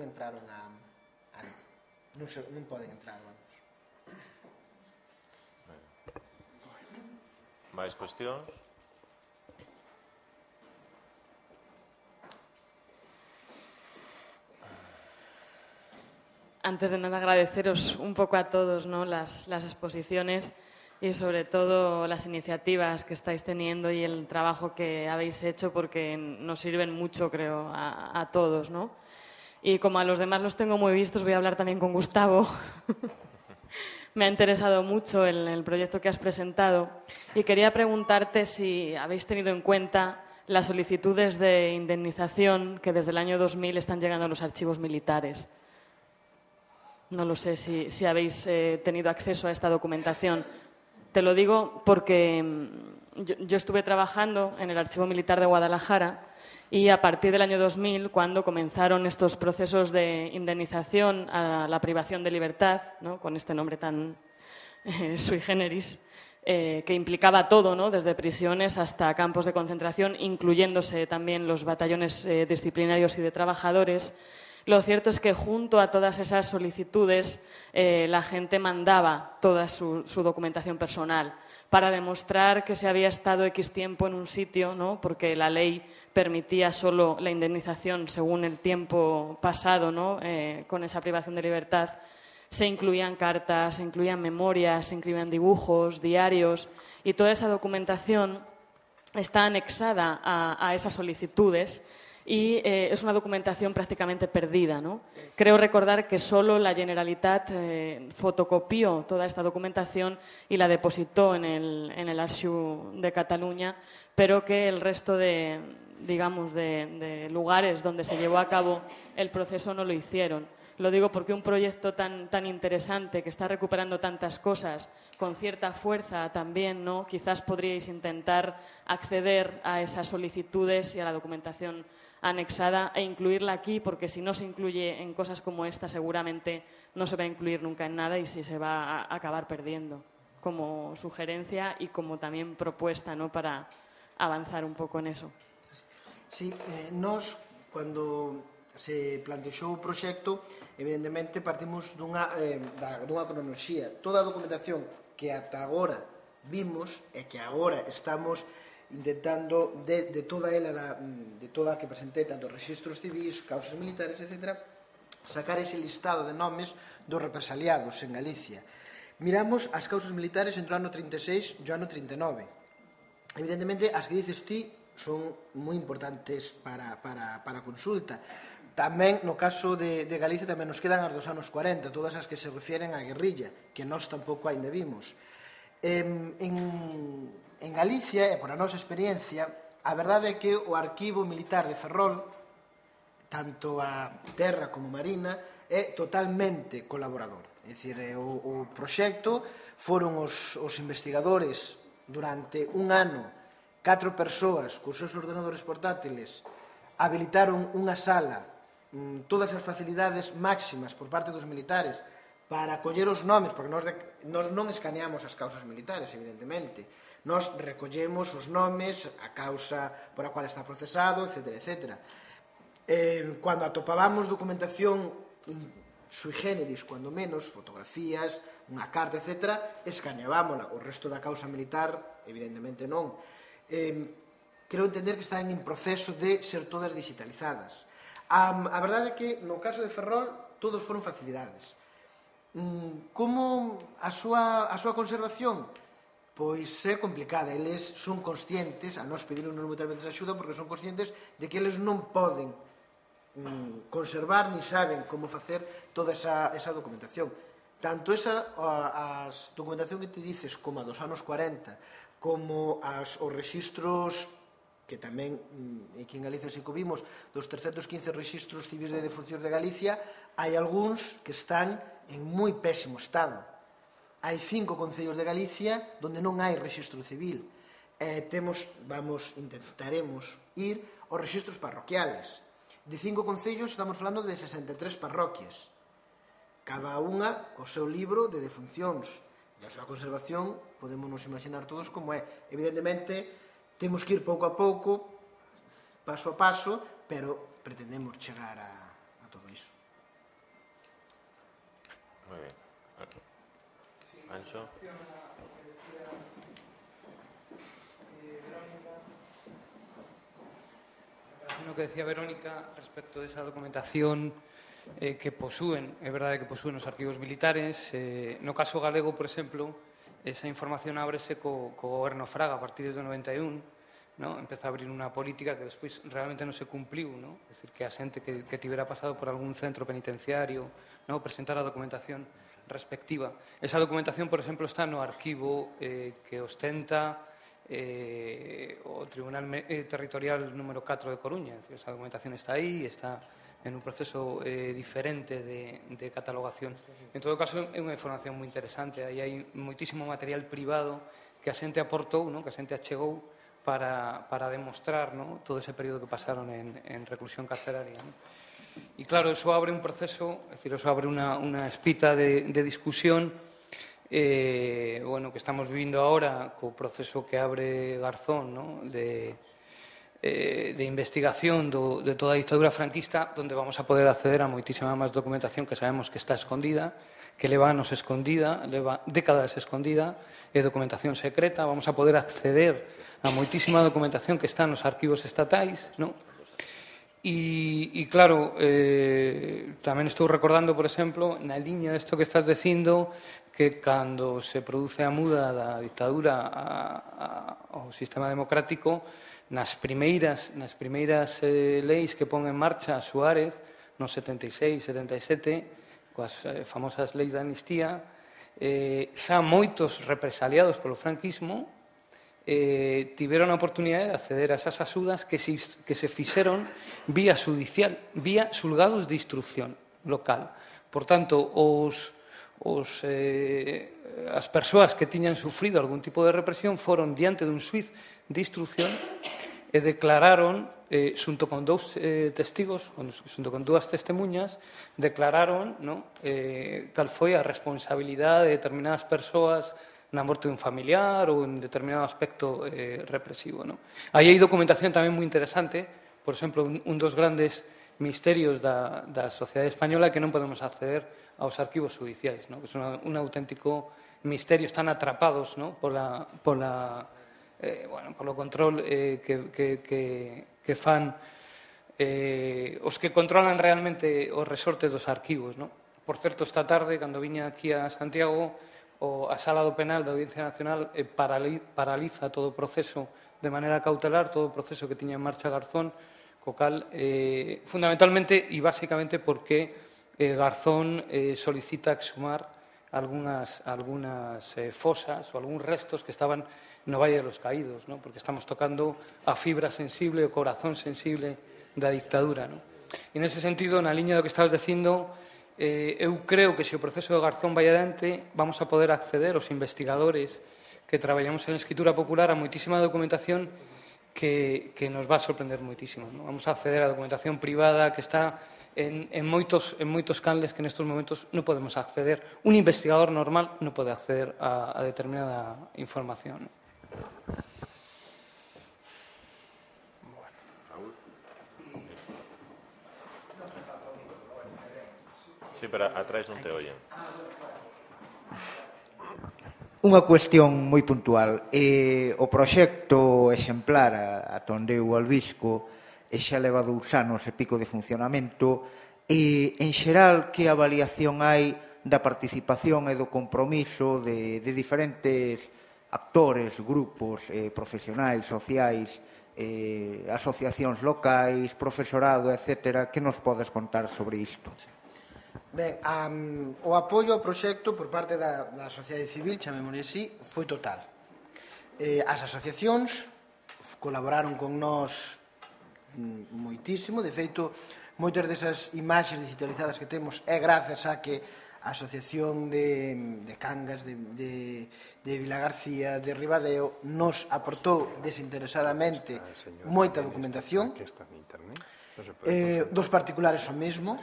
entraron non poden entrar, vamos. Máis cuestións? Antes de nada, agradeceros un poco a todos, ¿no?, las exposiciones y sobre todo las iniciativas que estáis teniendo y el trabajo que habéis hecho, porque nos sirven mucho, creo, a todos, ¿no? Y como a los demás los tengo muy vistos, voy a hablar también con Gustavo. Me ha interesado mucho el proyecto que has presentado y quería preguntarte si habéis tenido en cuenta las solicitudes de indemnización que desde el año 2000 están llegando a los archivos militares. No lo sé si habéis tenido acceso a esta documentación. Te lo digo porque yo estuve trabajando en el Archivo Militar de Guadalajara y a partir del año 2000, cuando comenzaron estos procesos de indemnización a la privación de libertad, ¿no?, con este nombre tan sui generis, que implicaba todo, ¿no?, desde prisiones hasta campos de concentración, incluyéndose también los batallones disciplinarios y de trabajadores. Lo cierto es que junto a todas esas solicitudes la gente mandaba toda su documentación personal para demostrar que se había estado X tiempo en un sitio, ¿no?, porque la ley permitía solo la indemnización según el tiempo pasado, ¿no?, con esa privación de libertad. Se incluían cartas, se incluían memorias, se incluían dibujos, diarios, y toda esa documentación está anexada a esas solicitudes. Y es una documentación prácticamente perdida, ¿no? Creo recordar que solo la Generalitat fotocopió toda esta documentación y la depositó en el Arxiu de Cataluña, pero que el resto de lugares donde se llevó a cabo el proceso no lo hicieron. Lo digo porque un proyecto tan interesante, que está recuperando tantas cosas, con cierta fuerza también, ¿no?, quizás podríais intentar acceder a esas solicitudes y a la documentación anexada e incluirla aquí, porque si no se incluye en cosas como esta, seguramente no se va a incluir nunca en nada y sí se va a acabar perdiendo, como sugerencia y como también propuesta, ¿no?, para avanzar un pouco en eso. Sí, nos, cando se plantexou o proxecto, evidentemente partimos dunha cronoloxía. Toda a documentación que ata agora vimos e que agora estamos intentando de toda ela, de toda a que presenté, tanto registros civis, causas militares, etc., sacar ese listado de nomes dos represaliados en Galicia. Miramos as causas militares entre o ano 36 e o ano 39. Evidentemente, as que dices ti son moi importantes para a consulta. Tamén, no caso de Galicia, tamén nos quedan as dos anos 40, todas as que se refieren á guerrilla, que nós tampouco ainda vimos. En Galicia, e por a nosa experiencia, a verdade é que o Arquivo Militar de Ferrol, tanto a terra como marina, é totalmente colaborador. É dicir, o proxecto foron os investigadores durante un ano, 4 persoas cos seus ordenadores portátiles habilitaron unha sala, todas as facilidades máximas por parte dos militares para coller os nomes, porque nós non escaneamos as causas militares, evidentemente. Nós recollemos os nomes, a causa por a cual está procesado, etc. Cando atopábamos documentación sui generis, cuando menos, fotografías, unha carta, etc., escaneábamos. O resto da causa militar, evidentemente non. Creo entender que están en proceso de ser todas digitalizadas. A verdade é que, no caso de Ferrol, todos foron facilidades. Como a súa conservación? Pois é complicada. Eles son conscientes, a nós pediron moitas veces axuda, porque son conscientes de que eles non poden conservar ni saben como facer toda esa documentación. Tanto as documentación que te dices como a dos anos 40, como os registros que tamén aquí en Galicia se vimos, dos 315 registros civis de defuncións de Galicia, hai algúns que están en moi pésimo estado. Hai 5 concellos de Galicia onde non hai registro civil. Intentaremos ir aos registros parroquiales. De 5 concellos estamos falando de 63 parroquias, cada unha co seu libro de defuncións. E a súa conservación podemos nos imaginar todos como é. Evidentemente, temos que ir pouco a pouco, paso a paso, pero pretendemos chegar a todo iso. Moi ben. Anxo. Lo que decía Verónica respecto de esa documentación que posúen, é verdade que posúen os arquivos militares. No caso galego, por exemplo, esa información ábrese co goberno Fraga a partir do 91, ¿no? Empeza a abrir unha política que despois realmente non se cumpliu, ¿no? É dicir, que a xente que tivera pasado por algún centro penitenciario, ¿no? Presentar a documentación respectiva. Esa documentación, por exemplo, está no arquivo que ostenta o Tribunal Territorial número 4 de Coruña. Esa documentación está aí, está en un proceso diferente de catalogación. En todo caso, é unha información moi interesante. Aí hai moitísimo material privado que a xente aportou, ¿no? Que a xente achegou para demostrar, ¿no? Todo ese período que pasaron en reclusión carceraria, ¿no? E claro, eso abre un proceso, é dicir, eso abre unha espita de discusión que estamos vivindo ahora co proceso que abre Garzón, ¿no? de investigación de toda a dictadura franquista, donde vamos a poder acceder a moitísima máis documentación que sabemos que está escondida, que leva anos escondida, leva décadas escondida, é documentación secreta. Vamos a poder acceder a moitísima documentación que está nos arquivos estatais, ¿no? E claro, tamén estou recordando, por exemplo, na liña desto que estás dicindo, que cando se produce a muda da dictadura ao sistema democrático, nas primeiras leis que pon en marcha Suárez, nos 76, 77, coas famosas leis da amnistía, xa moitos represaliados polo franquismo tiveron a oportunidade de acceder a esas axudas que se fixeron vía judicial, vía xulgados de instrucción local. Por tanto, as persoas que tiñan sufrido algún tipo de represión foron diante dun xuiz de instrucción e declararon, xunto con dous testigos, xunto con dúas testemunhas, declararon, ¿no? Cal foi a responsabilidade de determinadas persoas na morte dun familiar ou en determinado aspecto represivo, ¿no? Aí hai documentación tamén moi interesante. Por exemplo, un dos grandes misterios da sociedade española é que non podemos acceder aos arquivos judiciais, ¿no? Que é un auténtico misterio. Están atrapados, ¿no? polo control que fan os que controlan realmente os resortes dos arquivos, ¿no? Por certo, esta tarde, cando viña aquí a Santiago, a Sala do Penal da Audiencia Nacional paraliza todo o proceso de maneira cautelar, todo o proceso que tiña en marcha Garzón, co cal, fundamentalmente e básicamente porque Garzón solicita exhumar algunhas fosas ou algúns restos que estaban no Valle de los Caídos, ¿no? Porque estamos tocando a fibra sensible, o corazón sensible da dictadura, ¿no? E nese sentido, na liña do que estabas dicindo, eu creo que se o proceso de Garzón vai adiante, vamos a poder acceder os investigadores que traballamos en escritura popular a moitísima documentación que nos va a sorprender moitísimo, ¿no? Vamos a acceder a documentación privada que está en moitos canles que nestes momentos non podemos acceder. Un investigador normal non pode acceder a determinada información, ¿no? Sí, pero atrás non te oyen. Unha cuestión moi puntual. O proxecto exemplar ata onde eu albisco xa leva 2 anos e pico de funcionamento. E, en xeral, que avaliación hai da participación e do compromiso de diferentes actores, grupos, profesionais, sociais, asociacións locais, profesorado, etc. Que nos podes contar sobre isto? Ben, o apoio ao proxecto por parte da sociedade civil, chamémoslle así, foi total. As asociacións colaboraron con nós moitísimo. De feito, moitas desas imaxes digitalizadas que temos é grazas a que a Asociación de Cangas, de Vilagarcía, de Ribadeo, nos aportou desinteresadamente moita documentación. Dos particulares o mesmo.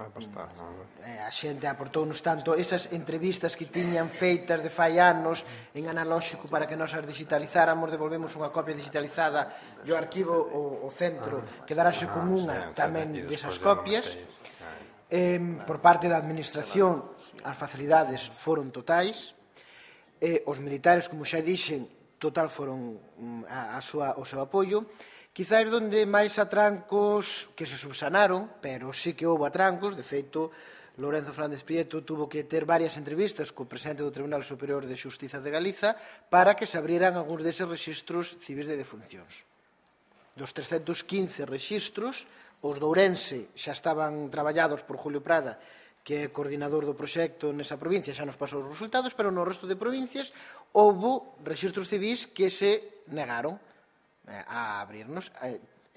A xente aportounos tanto esas entrevistas que tiñan feitas de fai anos en analóxico para que nos as digitalizáramos, devolvemos unha copia digitalizada e o arquivo, o centro, quedarase con unha tamén desas copias. Por parte da administración, as facilidades foron totais. Os militares, como xa dixen, total foron o seu apoio. Quizás onde máis atrancos que se subsanaron, pero sí que houve atrancos. De feito, Lorenzo Fernández Prieto tuvo que ter varias entrevistas co presidente do Tribunal Superior de Xustiza de Galiza para que se abrieran algúns deses rexistros civis de defuncións. Dos 315 rexistros, os de Ourense xa estaban traballados por Julio Prada, que é coordinador do proxecto nesa provincia, xa nos pasou os resultados, pero no resto de provincias houve rexistros civis que se negaron a abrirnos.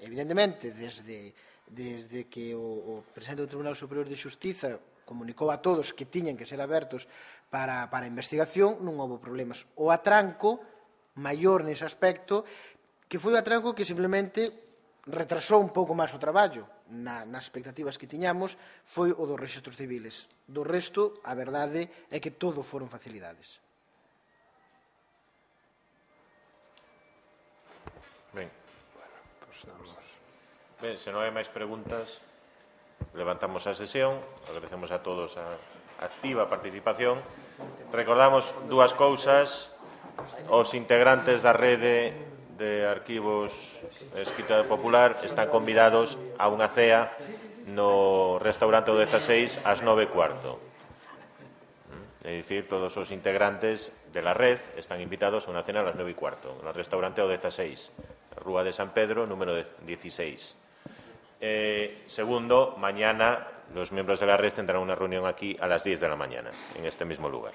Evidentemente, desde que o presidente do Tribunal Superior de Xustiza comunicou a todos que tiñan que ser abertos para a investigación, non houve problemas. O atranco maior nese aspecto, que foi o atranco que simplemente retrasou un pouco máis o traballo nas expectativas que tiñamos, foi o dos rexistros civiles. Do resto, a verdade é que todo foron facilidades. Ben, ben, se non hai máis preguntas, levantamos a sesión. Agradecemos a todos a activa participación. Recordamos dúas cousas. Os integrantes da rede de arquivos escrita popular están convidados a unha cea no restaurante o 16 ás 9:15. É dicir, todos os integrantes de la red están invitados a unha cena a las 9:15 no restaurante o 16, Rúa de San Pedro, número 16. Segundo, mañana los miembros de la red tendrán una reunión aquí a las 10 de la mañana, en este mismo lugar.